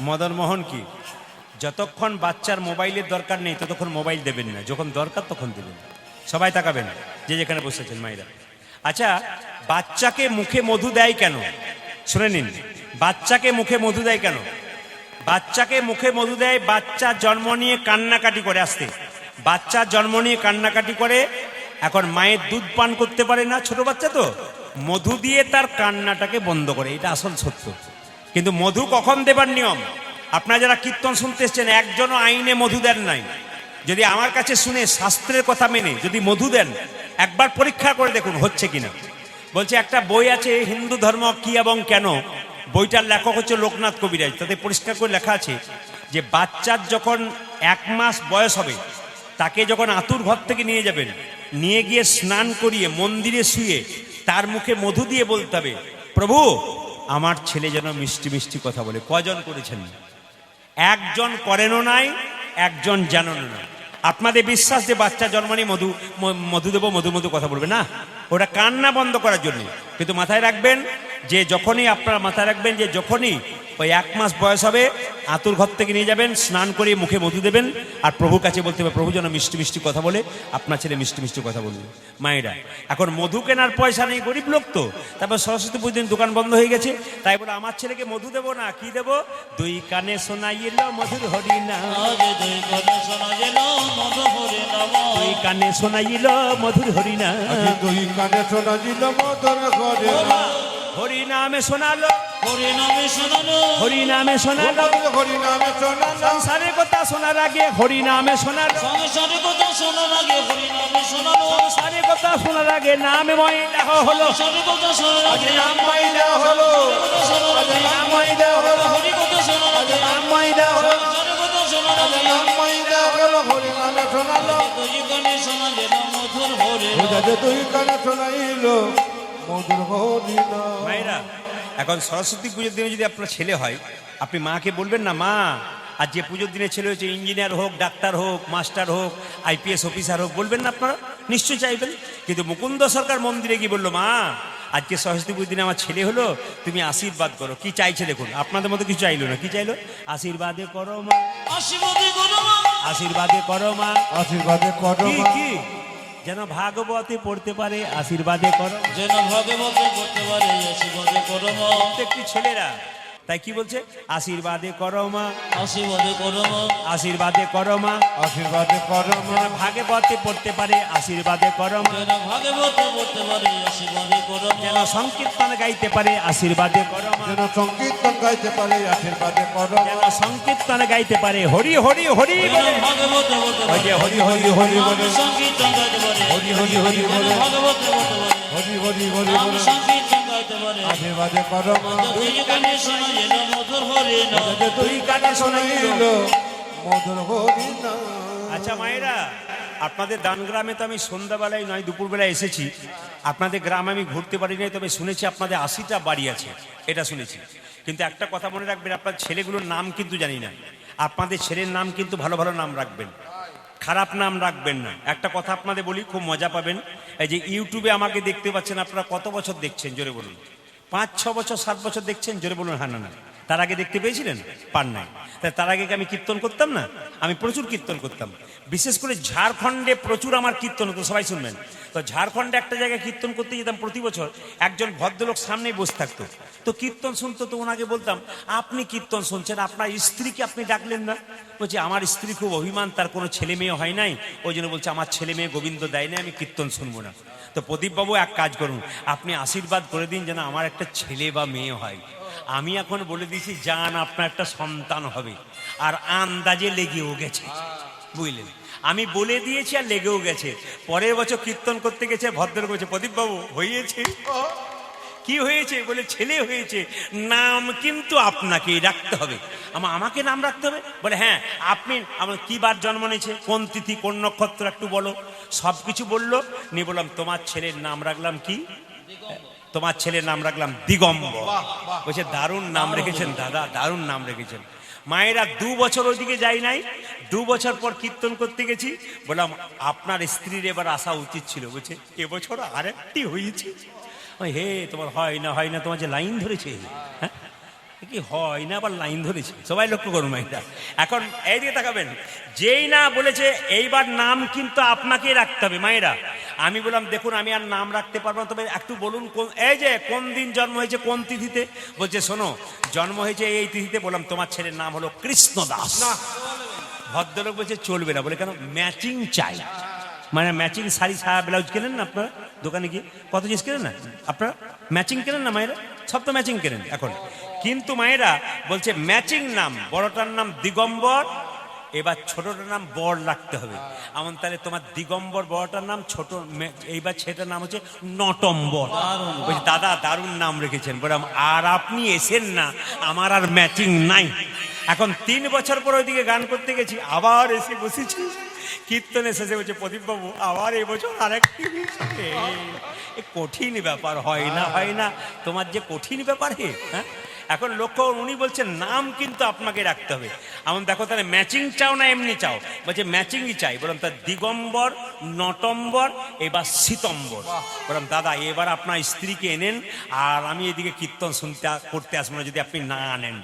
মদন মোহন কি, যতক্ষণ বাচ্চার মোবাইলের দরকার নেই ততক্ষণ মোবাইল দেবেন না, যখন দরকার তখন দেবেন। সবাই তাকাবেন যে যেখানে বসেছেন মায়েরা। আচ্ছা, বাচ্চাকে মুখে মধু দেয় কেন? শুনে নিন, বাচ্চাকে মুখে মধু দেয় কেন? বাচ্চাকে মুখে মধু দেয়, বাচ্চা জন্ম নিয়ে কান্নাকাটি করে, আসতে বাচ্চা জন্ম নিয়ে কান্নাকাটি করে, এখন মায়ের দুধ পান করতে পারে না, ছোট বাচ্চা তো, মধু দিয়ে তার কান্নাটাকে বন্ধ করে। এটা আসল সত্য। কিন্তু মধু কখন দেবার নিয়ম? আপনারা যারা কীর্তন শুনতে এসছেন, একজনও আইনে মধু দেন নাই। যদি আমার কাছে শুনে শাস্ত্রের কথা মেনে যদি মধু দেন, একবার পরীক্ষা করে দেখুন হচ্ছে কিনা। বলছে একটা বই আছে, হিন্দু ধর্ম কি এবং কেন, বইটার লেখক হচ্ছে লোকনাথ কবিরাজ। তাতে পরিষ্কার করে লেখা আছে যে বাচ্চার যখন 1 মাস বয়স হবে, তাকে যখন আতুর ঘর থেকে নিয়ে যাবেন, নিয়ে গিয়ে স্নান করিয়ে মন্দিরে শুয়ে তার মুখে মধু দিয়ে বলতে হবে, প্রভু আমার ছেলে যেন মিষ্টি মিষ্টি কথা বলে। কজন করেছেন? একজন করেনও নাই, একজন জানেনও না। আপনাদের বিশ্বাস যে বাচ্চা জন্মানি মধু দেবো, মধু মধু কথা বলবে না, ওটা কান্না বন্ধ করার জন্য। কিন্তু মাথায় রাখবেন যে যখনই আপনারা মাথায় রাখবেন যে যখনই ওই 1 মাস বয়স হবে, আতুর ঘর থেকে নিয়ে যাবেন, স্নান করে মুখে মধু দেবেন, আর প্রভুর কাছে বলতে হবে প্রভু যেন মিষ্টি মিষ্টি কথা বলে, আপনার ছেলে মিষ্টি মিষ্টি কথা বলবে। মায়েরা, এখন মধু কেনার পয়সা নেই, গরিব লোক তো, তারপর সরস্বতী পুজোর দিন দোকান বন্ধ হয়ে গেছে, তাই বলে আমার ছেলেকে মধু দেবো না, কি দেবো? দুই কানে শোনাইল মধুর হরিনাম, দুই কানে শোনা গেল মধুর হরিনাম, দুই কানে শোনাইল মধুর হরিনাম, দুই কানে শোনা দিল মধুর হরে হরিনামে শোনালো, হরিনামে শোনালো, হরিনামে শোনালো, হরিনামে শোনা সংসারের কথা শোনার আগে হরিনামে শোনালো, সংসারের কথা শোনার আগে হরিনামে শোনালো, সংসারের কথা শোনার আগে নামে ময়লা হলো, সংসারের কথা শোনার আগে নাম মাইলা হলো, নাম মাইলা হলো, হরি কথা শোনার আগে নাম মাইলা হলো, সংসারের কথা শোনার আগে নাম মাইলা হলো, হরিনামে শোনালো, দুই কানে শোনা গেল মধুর হরিনাম। ওজাতে দুই কানে শোনাইল মধুর হরিনাম। মায়েরা, এখন সরস্বতী পুজোর দিনে যদি আপনার ছেলে হয়, আপনি মাকে বলবেন না, মা আর যে পুজোর দিনে ছেলে হয়েছে ইঞ্জিনিয়ার হোক, ডাক্তার হোক, মাস্টার হোক, আইপিএস অফিসার হোক, বলবেন না আপনারা? নিশ্চয়ই চাইবেন। কিন্তু মুকুন্দ সরকার মন্দিরে গিয়ে বললো, মা আজকে সরস্বতী পুজোর দিনে আমার ছেলে হলো, তুমি আশীর্বাদ করো। কি চাইছে দেখুন, আপনাদের মতো কিছু চাইলো না, কি চাইলো? আশীর্বাদে করো মা, আশীর্বাদে করো মা, আশীর্বাদে করো মা, আশীর্বাদে করো কি মা, কি যেন ভাগবতে পড়তে পারে, আশীর্বাদে করো। যেন ভাগবতে করতে পারে, আশীর্বাদে করো মা, প্রত্যেকটি ছেলেরা তাই কি বলছে? আশীর্বাদে করো মা, আশীর্বাদে করো মা, আশীর্বাদে করো মা, আশীর্বাদে করো মা, যেন ভাগবতে পড়তে পারে, আশীর্বাদে করো মা, যেন ভাগবতে করতে পারে, আশীর্বাদে করো মা, যেন সংকীর্তন গাইতে পারে, আশীর্বাদে করো মা, যেন সংকীর্তন গাইতে পারে, আশীর্বাদে করো মা, যেন সংকীর্তন গাইতে পারে, হরি হরি হরি যেন বলে, ভাগবতে করতে ওই পারে, যে হরি হরি হরি বলে, সংকীর্তন গাইতে পারে, হরি হরি হরি যেন বলে, ভাগবতে করতে পারে, হরি হরি হরি নাম বলে, সংকীর্তন গাইতে পারে, আশীর্বাদে করো মা, দুই কানে শোনা গেল মধুর হরিনাম। ওই দুই কানে শোনাইল। মধুর হরিনাম। আচ্ছা মায়েরা, আপনাদের দানগ্রামে তো আমি সন্ধ্যাবেলায় নয় দুপুরবেলায় এসেছি, আপনাদের গ্রামে আমি ঘুরতে পারি নাই, তবে শুনেছি আপনাদের 80টা বাড়ি আছে, এটা শুনেছি। কিন্তু একটা কথা মনে রাখবেন, আপনার ছেলেগুলোর নাম কিন্তু জানি না, আপনাদের ছেলের নাম কিন্তু ভালো ভালো নাম রাখবেন, খারাপ নাম রাখবেন না। একটা কথা আপনাদের বলি, খুব মজা পাবেন। এই যে ইউটিউবে আমাকে দেখতে পাচ্ছেন, আপনারা কত বছর দেখছেন জোরে বলুন? 5-6 বছর 7 বছর দেখছেন? জোরে বলুন হ্যাঁ না না। তার আগে দেখতে পেয়েছিলেন? পান নাই। তার আগে কি আমি কীর্তন করতাম না? আমি প্রচুর কীর্তন করতাম, বিশেষ করে ঝাড়খণ্ডে প্রচুর আমার কীর্তন হতো, সবাই শুনবেন তো। ঝাড়খণ্ডে একটা জায়গায় কীর্তন করতে যেতাম প্রতি বছর, একজন ভদ্রলোক সামনেই বসে থাকতো, তো কীর্তন শুনতো, তো ওনাকে বলতাম, আপনি কীর্তন শুনছেন, আপনার স্ত্রীকে আপনি ডাকলেন না? বলছি আমার স্ত্রী খুব অভিমান, তার কোনো ছেলে মেয়ে হয় নাই, ওই জন্য বলছে আমার ছেলে মেয়ে গোবিন্দ দেয় না, আমি কীর্তন শুনবো না। তো প্রদীপবাবু এক কাজ করুন, আপনি আশীর্বাদ করে দিন যেন আমার একটা ছেলে বা মেয়ে হয়। আমি এখন বলে দিয়েছি, যান আপনার একটা সন্তান হবে, আর আন্দাজে লেগেও গেছে, বুঝলেন? আমি বলে দিয়েছি আর লেগেও গেছে। পরের বছর কীর্তন করতে গেছে, ভদ্রলোক বলছে, প্রদীপবাবু হয়েছে? কি হয়েছে? বলে ছেলে হয়েছে, নাম কিন্তু আপনাকেই রাখতে হবে। আমাকে নাম রাখতে হবে? বলে হ্যাঁ, আপনি আমার কি বার জন্ম নিয়েছে, কোন তিথি, কোন নক্ষত্র, একটু বলো। সব কিছু বললো, নিয়ে বললাম তোমার ছেলের নাম রাখলাম কি? তোমার ছেলের নাম রাখলাম দিগম্বর। বলছে দারুণ নাম রেখেছেন দাদা, দারুণ নাম রেখেছেন। মায়েরা 2 বছর ওইদিকে যাই নাই, 2 বছর পর কীর্তন করতে গেছি, বললাম আপনার স্ত্রীর এবার আসা উচিত ছিল। বলছে এবছর আরেকটি হয়েছে। হে তোমার হয় না, তোমার যে লাইন ধরেছে, হ্যাঁ কি হয় না আবার লাইন ধরেছে, সবাই লক্ষ্য করুন মাইটা। এখন এই দিকে তাকাবেন, যেই না বলেছে এইবার নাম কিন্তু আপনাকেই রাখতে হবে। মায়েরা, আমি বললাম দেখুন আমি আর নাম রাখতে পারবো না, তবে একটু বলুন এই যে কোন দিন জন্ম হয়েছে, কোন তিথিতে? বলছে শোনো, জন্ম হয়েছে এই তিথিতে। বললাম তোমার ছেলের নাম হলো কৃষ্ণদাস। না, ভদ্রলোক বলছে চলবে না। বলে কেন? ম্যাচিং চাই। মানে ম্যাচিং শাড়ি, সায়া, ব্লাউজ কেনেন না আপনারা দোকানে গিয়ে? কত জিনিস কেনেন না আপনারা? ম্যাচিং কেনেন না মায়েরা? সব তো ম্যাচিং কেনেন এখন। কিন্তু মায়েরা বলছে ম্যাচিং নাম, বড়টার নাম দিগম্বর, এবার ছোটটার নাম বর রাখতে হবে। এমন তাহলে তোমার দিগম্বর বড়টার নাম, ছোট এইবার ছেলেটার নাম হচ্ছে নটম্বর। বলছি দাদা দারুণ নাম রেখেছেন। বললাম আর আপনি এসেন না, আমার আর ম্যাচিং নাই। এখন 3 বছর পর ওইদিকে গান করতে গেছি, আবার এসে বসেছি, কীর্তনে শেষে বলছে প্রদীপ বাবু আবার এবছর আরেকটি হয়েছে। এ কঠিন ব্যাপার, হয় না তোমার যে কঠিন ব্যাপার হে। হ্যাঁ, এখন লক্ষ্য উনি বলছেন নাম কিন্তু আপনাকে রাখতে হবে। এমন দেখো তাহলে ম্যাচিং চাও না এমনি চাও? বলছে ম্যাচিংই চাই। বললাম তার দিগম্বর, নটম্বর, এবার শীতম্বর। বললাম দাদা এবার আপনার স্ত্রীকে এনেন, আর আমি এদিকে কীর্তন শুনতে করতে আসবো না যদি আপনি না আনেন।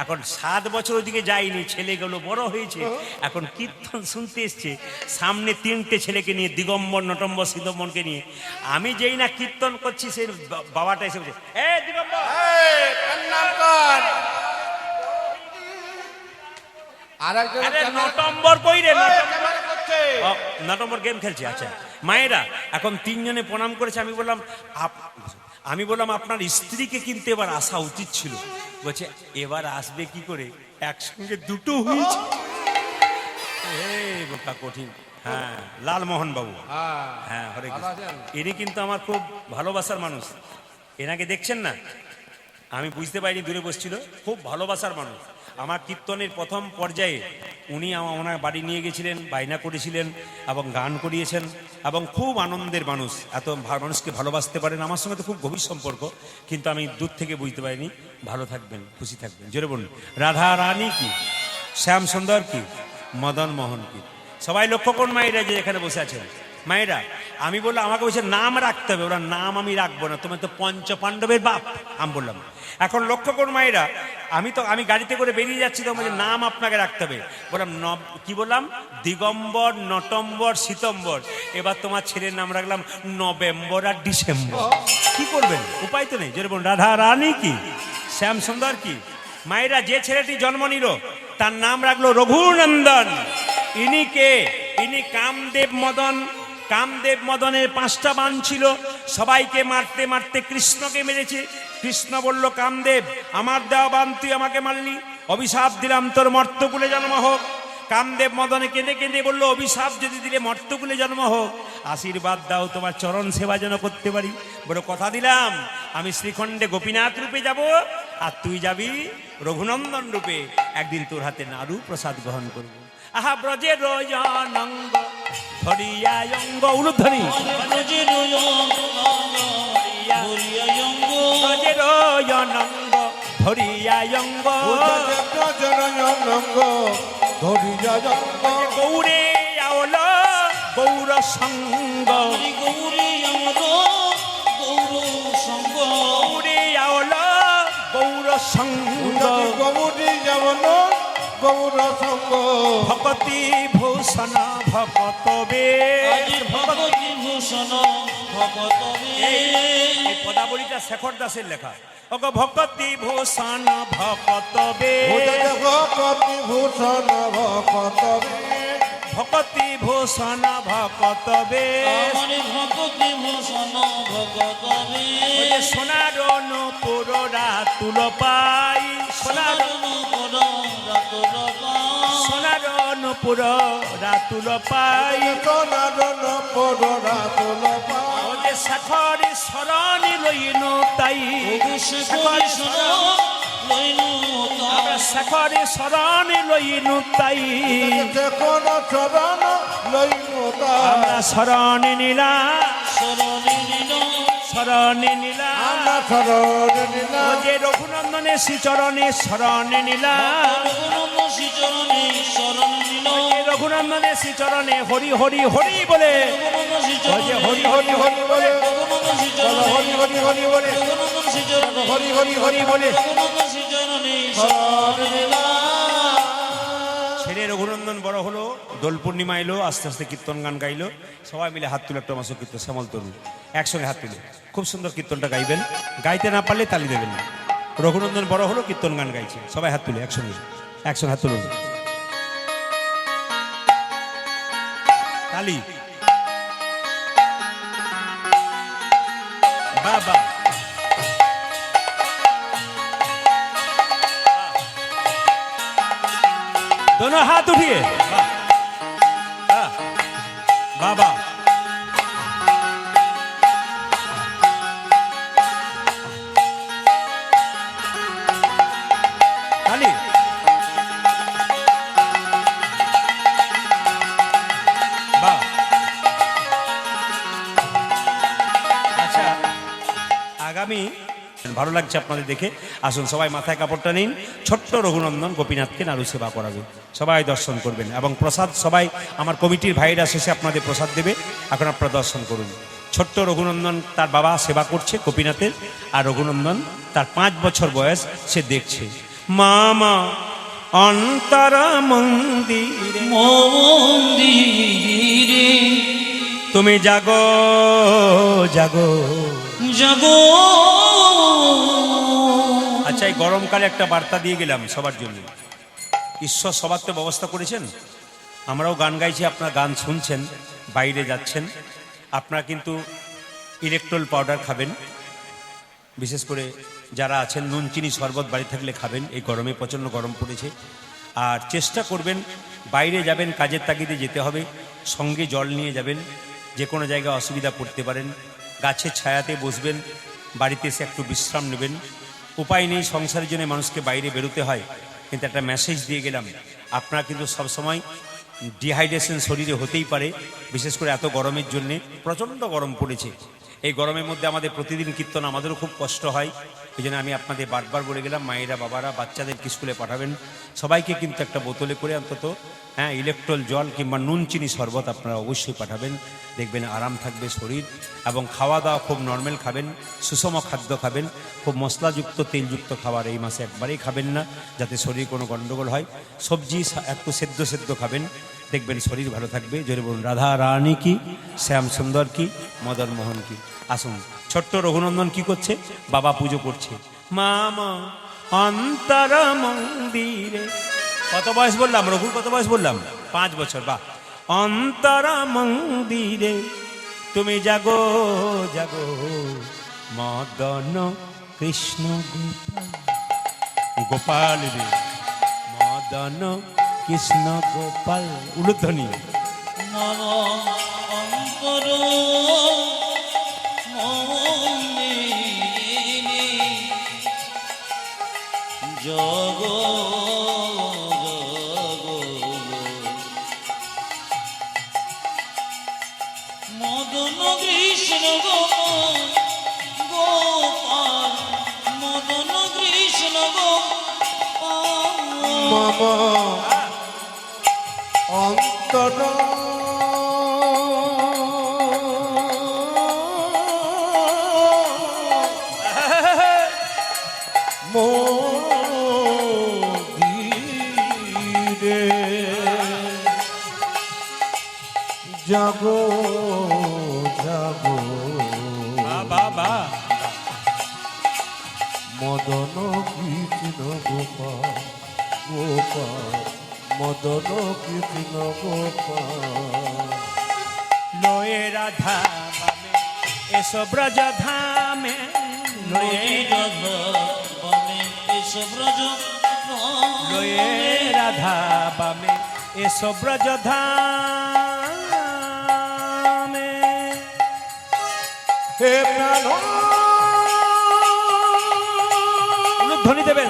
এখন 7 বছর ওদিকে যায়নি, ছেলেগুলো বড় হয়েছে, এখন কীর্তন শুনতে এসছে। সামনে 3টে ছেলেকে নিয়ে, দিগম্বর, নটম্বর, শীতম্বরকে নিয়ে। আমি যেই না কীর্তন করছি সেই বাবাটা এসে বলছে এ দিগম্বর নটম্বর কই রে? নটম্বর গেম খেলছে। আচ্ছা মায়েরা এখন 3 জনে প্রণাম করেছে। আমি বললাম আপনার স্ত্রীকে কিন্তু এবার আসা উচিত ছিল। বলছে এবার আসবে কি করে, একসঙ্গে দুটো হয়েছে। বোকা কঠিন। হ্যাঁ, লালমোহন বাবু। হ্যাঁ, হরে কৃষ্ণ। ইনি কিন্তু আমার খুব ভালোবাসার মানুষ। এনাকে দেখছেন না? আমি বুঝতে পারিনি, দূরে বসছিল। খুব ভালোবাসার মানুষ। আমার কীর্তনের প্রথম পর্যায়ে উনি ওনার বাড়ি নিয়ে গেছিলেন, বায়না করেছিলেন এবং গান করিয়েছেন, এবং খুব আনন্দের মানুষ। এত মানুষকে ভালোবাসতে পারেন। আমার সঙ্গে তো খুব গভীর সম্পর্ক, কিন্তু আমি দূর থেকে বুঝতে পারিনি। ভালো থাকবেন, খুশি থাকবেন। জোরে বলুন রাধা রানী কি, শ্যাম সুন্দর কি, মদন মোহন কি। সবাই লক্ষ্য করুন মায়েরা যে এখানে বসে আছেন। মায়েরা আমি বললাম আমাকে বলছে নাম রাখতে হবে। ওরা নাম আমি রাখবো না, তোমার তো 5 পাণ্ডবের বাপ। আমি বললাম এখন লক্ষ্য করুন মায়েরা, আমি গাড়িতে করে বেরিয়ে যাচ্ছি, তো বলছে নাম আপনাকে রাখতে হবে। বললাম কি বললাম? দিগম্বর, নটম্বর, শীতম্বর। এবার তোমার ছেলের নাম রাখলাম নভেম্বর আর ডিসেম্বর। কি করবেন, উপায় তো নেই। যেরকম রাধা রানী কি, শ্যাম সুন্দর কি। মায়েরা যে ছেলেটি জন্ম নিল তার নাম রাখলো রঘুনন্দন। ইনি কে? ইনি কামদেব মদন। কামদেব মদনের 5টা বাণ ছিল, সবাইকে মারতে মারতে কৃষ্ণকে মেরেছে। কৃষ্ণ বলল কামদেব আমার দেওয়া বাণ তুই আমাকে মারলি, অভিশাপ দিলাম তোর মর্তকুলে জন্ম হোক। কামদেব মদনে কেঁদে কেঁদে বলল অভিশাপ যদি দিলে মর্তকুলে জন্ম হোক, আশীর্বাদ দাও তোমার চরণ সেবা যেন করতে পারি। বড় কথা দিলাম আমি শ্রীখণ্ডে গোপীনাথ রূপে যাব, আর তুই যাবি রঘুনন্দন রূপে। একদিন তোর হাতে নাড়ু প্রসাদ গ্রহণ করব। আহা ব্রজে রজনঙ্গ ধরিয়া অঙ্গ উলুধ্বনি, ব্রজে রজনঙ্গ ধরিয়া অঙ্গ গৌরে আওল গৌর সঙ্গ, গৌরে আওল গৌর সঙ্গ, ভকতি ভূষণ ভকত বেশ। ভগবতী ভূষণ ভগত এই পদাবলীটা শেখর দাসের লেখা। ওগো ভকতি ভূষণ ভকত বেশ, ভকতি ভূষণ ভকত বেশ, ভকতি ভূষণ ভকত বেশ। ভগবতী ভূষণ ভগত বেশ। সোনার নূপুর রাতুল পাই, সোনার নূপুর রাতুল পাই, সোনার নূপুর রাতুল পাই। সোনার নূপুর রাতুল পাই। ওরে শেখরি শরণ লইনু তাই, শেখরি শরণ আমরা শেখরি শরণ লইনু তাই। কোন চরণ লইনু তাই, আমরা শরণ নিলা, শরণে নিল, শরণে নিলা, আমরা শরণ নিলাম। ও যে রঘুনন্দনের শ্রীচরণে শরণে নিলা, রঘুনন্দন শ্রীচরণে শরণ নিল, রঘুনন্দনের শ্রীচরণে হরি হরি হরি বলে, রঘুনন্দন ও যে শ্রীচরণে হরি হরি হরি বলে, রঘুনন্দন শ্রীচরণে হরি হরি হরি বলে, রঘুনন্দন শ্রীচরণে হরি হরি হরি বলে রঘুনন্দন শ্রীচরণে শরণ নিলাম। ছেলে রঘুনন্দন বড় হলো, দোল পূর্ণিমা এলো, আস্তে আস্তে কীর্তন গান গাইলো। সবাই মিলে হাত তুলে একটা মাসে কীর্তন, শ্যামল তরুণ একসঙ্গে হাত তুলে খুব সুন্দর কীর্তনটা গাইবেন। গাইতে না পারলে তালি দেবেন না। রঘুনন্দন বড় হলো, কীর্তন গান গাইছে, সবাই হাত তুলে একসঙ্গে, একসঙ্গে হাত তুলুন, তালি। বাবা दोनों हाथ उठिए, बाबा खाली ভালো লাগছে আপনাদের দেখে। আসুন সবাই মাথায় কাপড়টা নিন। ছোট্ট রঘুনন্দন গোপীনাথকে নাড়ু সেবা করাবে, সবাই দর্শন করবেন এবং প্রসাদ সবাই আমার কমিটির ভাইরা শেষে আপনাদের প্রসাদ দেবে, এখন আপনারা দর্শন করুন। ছোট্ট রঘুনন্দন তার বাবা সেবা করছে গোপীনাথের, আর রঘুনন্দন তার 5 বছর বয়স, সে দেখছে মামা অন্তরা মন্দিরে মন্দিরে তুমি জাগো জাগো। জাগো। আচ্ছা, এই গরমকালে একটা বার্তা দিয়ে গেলাম সবার জন্য। ঈশ্বর সবার তো ব্যবস্থা করেছেন, আমরাও গান গাইছি, আপনারা গান শুনছেন, বাইরে যাচ্ছেন। আপনারা কিন্তু ইলেকট্রল পাউডার খাবেন, বিশেষ করে যারা আছেন নুন চিনি শরবত বাড়ি থাকলে খাবেন, এই গরমে প্রচণ্ড গরম পড়েছে। আর চেষ্টা করবেন বাইরে যাবেন, কাজের তাগিদে যেতে হবে, সঙ্গে জল নিয়ে যাবেন। যে কোনো জায়গায় অসুবিধা পড়তে পারেন, গাছের ছায়াতে বসবেন, বাড়িতে এসে একটু বিশ্রাম নেবেন। উপায় নেই, সংসারের জন্য মানুষকে বাইরে বেরোতে হয়, কিন্তু একটা মেসেজ দিয়ে গেলাম। আপনারা কিন্তু সবসময় ডিহাইড্রেশন শরীরে হতেই পারে, বিশেষ করে এত গরমের জন্যে। প্রচণ্ড গরম পড়েছে, এই গরমের মধ্যে আমাদের প্রতিদিন কীর্তন, আমাদেরও খুব কষ্ট হয়। এই জন্য আমি আপনাদের বারবার বলে গেলাম, মায়েরা বাবারা বাচ্চাদেরকে স্কুলে পাঠাবেন, সবাইকে কিন্তু একটা বোতলে করে অন্তত ইলেকট্রল জল কিংবা নুন চিনি শরবত আপনারা অবশ্যই পাঠাবেন। দেখবেন আরাম থাকবে শরীর, এবং খাওয়া দাওয়া খুব নর্মাল খাবেন, সুষম খাদ্য খাবেন। খুব মশলাযুক্ত তেলযুক্ত খাবার এই মাসে একবারেই খাবেন না, যাতে শরীর কোনো গণ্ডগোল হয়। সবজি একটু সেদ্ধ সেদ্ধ খাবেন, দেখবেন শরীর ভালো থাকবে। জোরে বলুন রাধা রানী কি, শ্যাম সুন্দর কি, মদন মোহন কি। আসুন, ছোট্ট রঘুনন্দন কি করছে? বাবা পুজো করছে। মামা অন্তর মন্দিরে, কত বয়স বললাম? রঘুর কত বয়স বললাম? 5 বছর। বাহ। অন্তর মন্দিরে তুমি জাগো জাগো, মদন কৃষ্ণ গোপাল গোপাল রে, মদন কৃষ্ণ গোপাল। উলুধ্বনি। মম অন্তর মন্দিরে জগ মদন কৃষ্ণ গোপাল, মদন কৃষ্ণ গোপাল। মম অন্তর মন্দিরে জাগো জাগো, বাবা মদন কৃষ্ণ গোপাল গোপাল, মদন কৃষ্ণ গোপাল। লয়ে রাধা বামে এসো ব্রজ ধামে, লয়ে লয়ে রাধা বামে এসো ব্রজ ধামে। হে প্রাণ ধ্বনি দেবেন।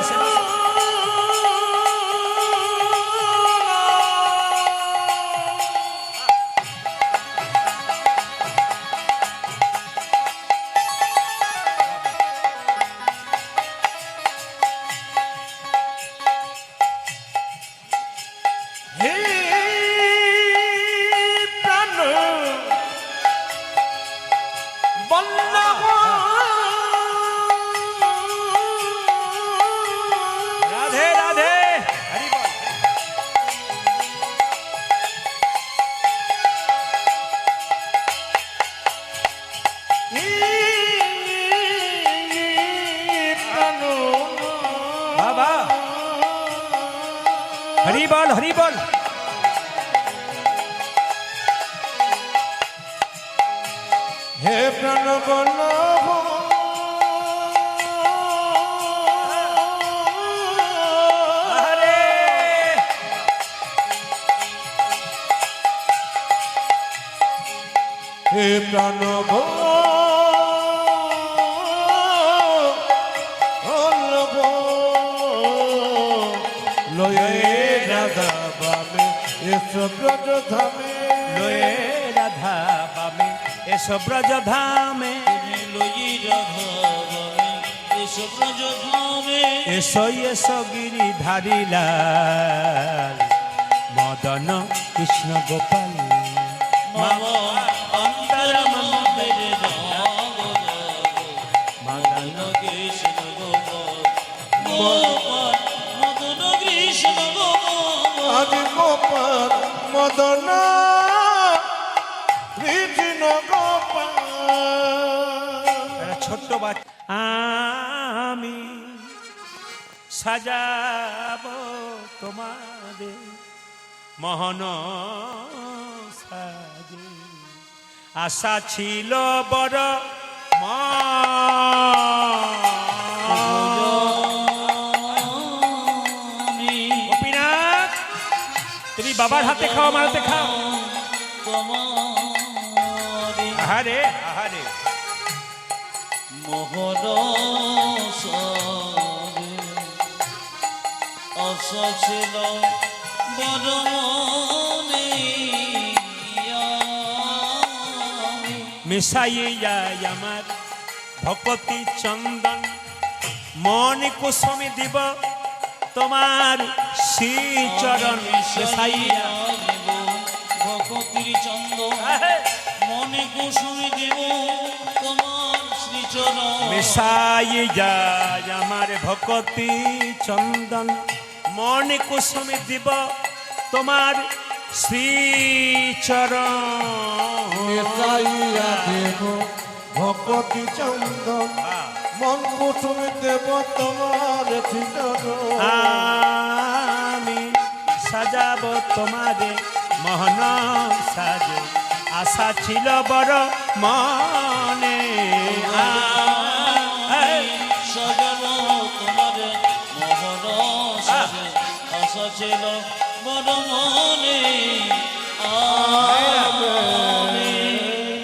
হে প্রাণ বল্লভ রাধে রাধে, হরি বল। বাবা হরি বল, হরি বল। হে প্রাণ বল্লভ হরে হে প্রাণ বল্লভ লয়ে রাধা বামে এসো ব্রজ ধামে, লয়ে রাধা বামে এসো ব্রজ ধামে। লই রাধা বামে এসো ব্রজ ধামে এসো এসো গিরিধারী লাল মদন কৃষ্ণ গোপাল মম অন্তর মন্দিরে রাগ মদন কৃষ্ণ গোপাল গোপাল মদন কৃষ্ণ গোপাল আজ গোপাল মদন কৃষ্ণ গোপাল। একটা ছোট্ট বাচ্চা আমি সাজাবো তোমাদের মোহন সাজে আশা ছিল বড় গোপীনাথ তুমি বাবার হাতে খাও আমার হাতে খাও তোমারি আহারে আহারে মোহন আশা ছিল বড় মনে মিশাইয়া আমার ভকতি চন্দন মন কুসুমি দিব তোমার শ্রীচরণ মিশাইয়া ভকতির চন্দ মনে কুসুমি দেব তোমার শ্রীচরণ মিশাইয়া আমার ভকতি চন্দন মন কুসুমি দিব তোমার শ্রীচরণ মিশাইয়া দেব ভকতি চন্দন মন কুসুম দেব তোমার চিতন। আমি সাজাবো তোমারে মোহন সাজে আশা ছিল বড় মনে সাজাব তোমার মোহন সাজে আশা ছিল বড় মনে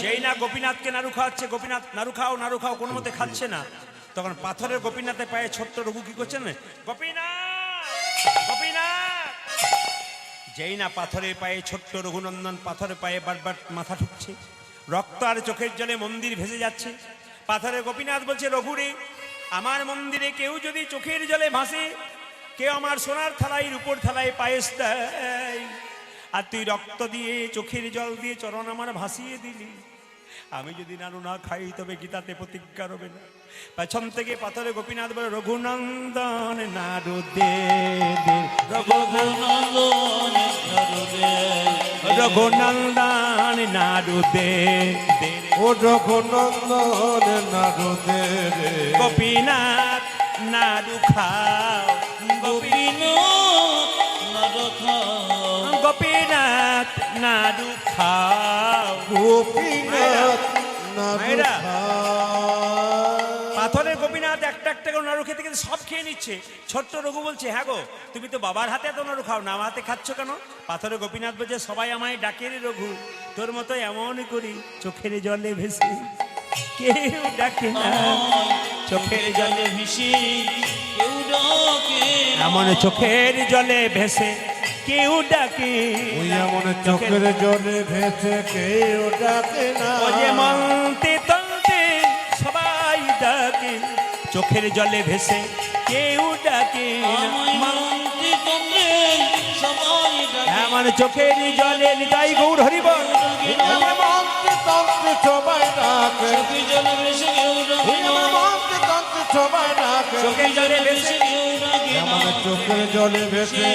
যেই না গোপীনাথকে নাড়ু খাওয়াচ্ছে, গোপীনাথ নাড়ু খাও নাড়ু খাও কোনো মতে খাচ্ছে না, তখন পাথরের গোপীনাথের পায়ে ছোট্ট রঘু কি করছেন, গোপীনাথ গোপীনাথ। যেই না পাথরের পায়ে ছোট্ট রঘুনন্দন পাথরের পায়ে বারবার মাথা ঠুকছে, রক্ত আর চোখের জলে মন্দির ভেসে যাচ্ছে। পাথরের গোপীনাথ বলছে, রঘুরে আমার মন্দিরে কেউ যদি চোখের জলে ভাসে, কেউ আমার সোনার থালায় রূপোর থালায় পায়েস দেয়, আর তুই রক্ত দিয়ে চোখের জল দিয়ে চরণ আমার ভাসিয়ে দিলি, আমি যদি নাড়ু না খাই তবে গীতাতে প্রতিজ্ঞা রবে না। পেছন থেকে পাথরে গোপীনাথ বলে, রঘুনন্দন নাড়ু দে দে, রঘুনন্দন নাড়ু দে রঘুনন্দন নাড়ু দে দে, ও রঘুনন্দন নাড়ু দে রে গোপীনাথ নাড়ু খাও, গোপীনাথ নাড়ু খাও, গোপীনাথ নাড়ু খাও। গোপীনাথ নাড়ু মায়েরা, খাও। পাথরের গোপীনাথ একটা একটা করে নাড়ু খেতে খেতে সব খেয়ে নিচ্ছে। ছোট্ট রঘু বলছে, হ্যাঁ গো তুমি তো বাবার হাতে এত নাড়ু খাও না, আমার হাতে খাচ্ছ কেন? পাথরের গোপীনাথ বলছে, সবাই আমায় ডাকে রে রঘু, তোর মতো এমন করি চোখের জলে ভেসে কেউ ডাকে না, চোখের জলে ভেসে কেউ ডাকে না। এমন চোখের জলে ভেসে কেউ ডাকে ওই না। এমন চোখের জলে ভেসে কেউ ডাকে না। ও যে মন্তে তন্তে সবাই ডাকে, চোখের জলে ভেসে কেউ ডাকে না। আমায় মন্ত্রী তন্ত্রে সবাই ডাকে, এমন চোখের জলে নিতাই গৌর হরিবল, আমার মন্ত্রে তন্ত্রে সবাই ডাকে। চোখের জলে ভেসে কেউ ডাকে না। আমার মন্ত্রে তন্ত্রে সবাই ডাকে। চোখের জলে ভেসে কেউ ডাকে না। আমার চোখের জলে ভেসে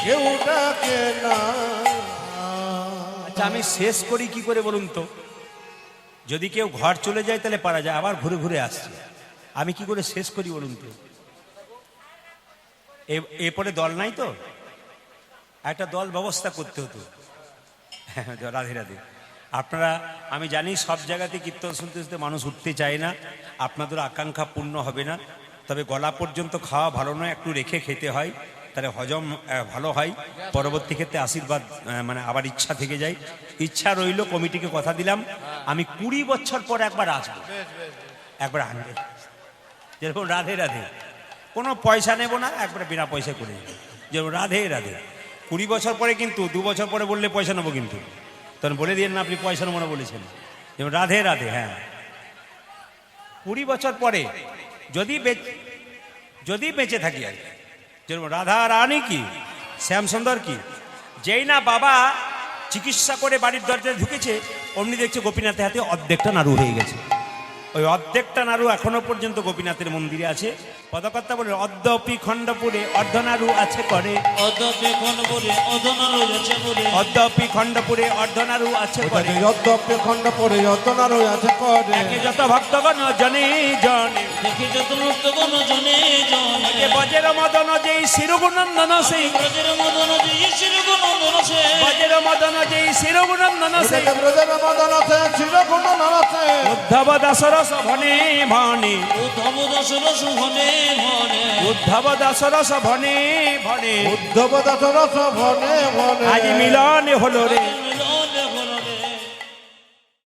কেউ ডাকে না। আচ্ছা আমি শেষ করি কি করে বলুন তো? যদি কেউ ঘর চলে যায় তাহলে পারা যায়, আবার ঘুরে ঘুরে আসছে, আমি কি করে শেষ করি বলুন তো? এরপরে দল নাই তো, একটা দল ব্যবস্থা করতে হতো। রাধে রাধে। আপনারা, আমি জানি সব জায়গাতে কীর্তন শুনতে শুনতে মানুষ উঠতে চায় না, আপনাদের আকাঙ্ক্ষা পূর্ণ হবে না, তবে গলা পর্যন্ত খাওয়া ভালো নয়, একটু রেখে খেতে হয়, তাহলে হজম ভালো হয়। পরবর্তী ক্ষেত্রে আশীর্বাদ মানে আবার ইচ্ছা থেকে যায়। ইচ্ছা রইল, কমিটিকে কথা দিলাম, আমি 20 বছর পর একবার আসবো, একবার আনবে, যেরকম রাধে রাধে, কোনো পয়সা নেব না, একবার বিনা পয়সা করে যাবো, যেরকম রাধে রাধে। 20 বছর পরে কিন্তু, 2 বছর পরে বললে পয়সা নেবো, কিন্তু তখন বলে দিয়ে না আপনি পয়সা নেবো না বলেছেন, যেমন রাধে রাধে। হ্যাঁ, 20 বছর পরে যদি বেঁচে থাকি আর কি। যেরকম রাধা রানী কি, শ্যামসুন্দর কি, যেই না বাবা চিকিৎসা করে বাড়ির দরজায় ঢুকেছে, অমনি দেখছে গোপীনাথের হাতে অর্ধেকটা নাড়ু হয়ে গেছে। ওই অর্ধেকটা নাড়ু এখনো পর্যন্ত গোপীনাথের মন্দিরে আছে। পদকর্তা বলে অদ্যপি খণ্ডপুরে অর্ধনাড়ু আছে করে, অদ্যপি খণ্ডপুরে অর্ধনাড়ু আছে করে, অদ্যপি খণ্ডপুরে অর্ধনাড়ু আছে করে, যদ্যপি খণ্ড পরে যতনার আছে করে, একে যত ভক্তগণ জনে জনে, দেখি যত ভক্তগণ জনে জনে, একে বজ্র মদন যেই শিরগুনন্দন সেই, ব্রজের মদন যে শিরগুনন্দন সে, বজ্র মদন যেই শিরগুনন্দন সেই, ব্রজের মদন আছে চিরগুণ আছে, উদ্ধব দাসরস ভনে ভনে, উদ্ধব দশরস ভনে ভনে, উদ্ধব দাসরস ভনে ভনে, উদ্ধব দাসরস ভনে ভনে, আজ মিলন হলো রে,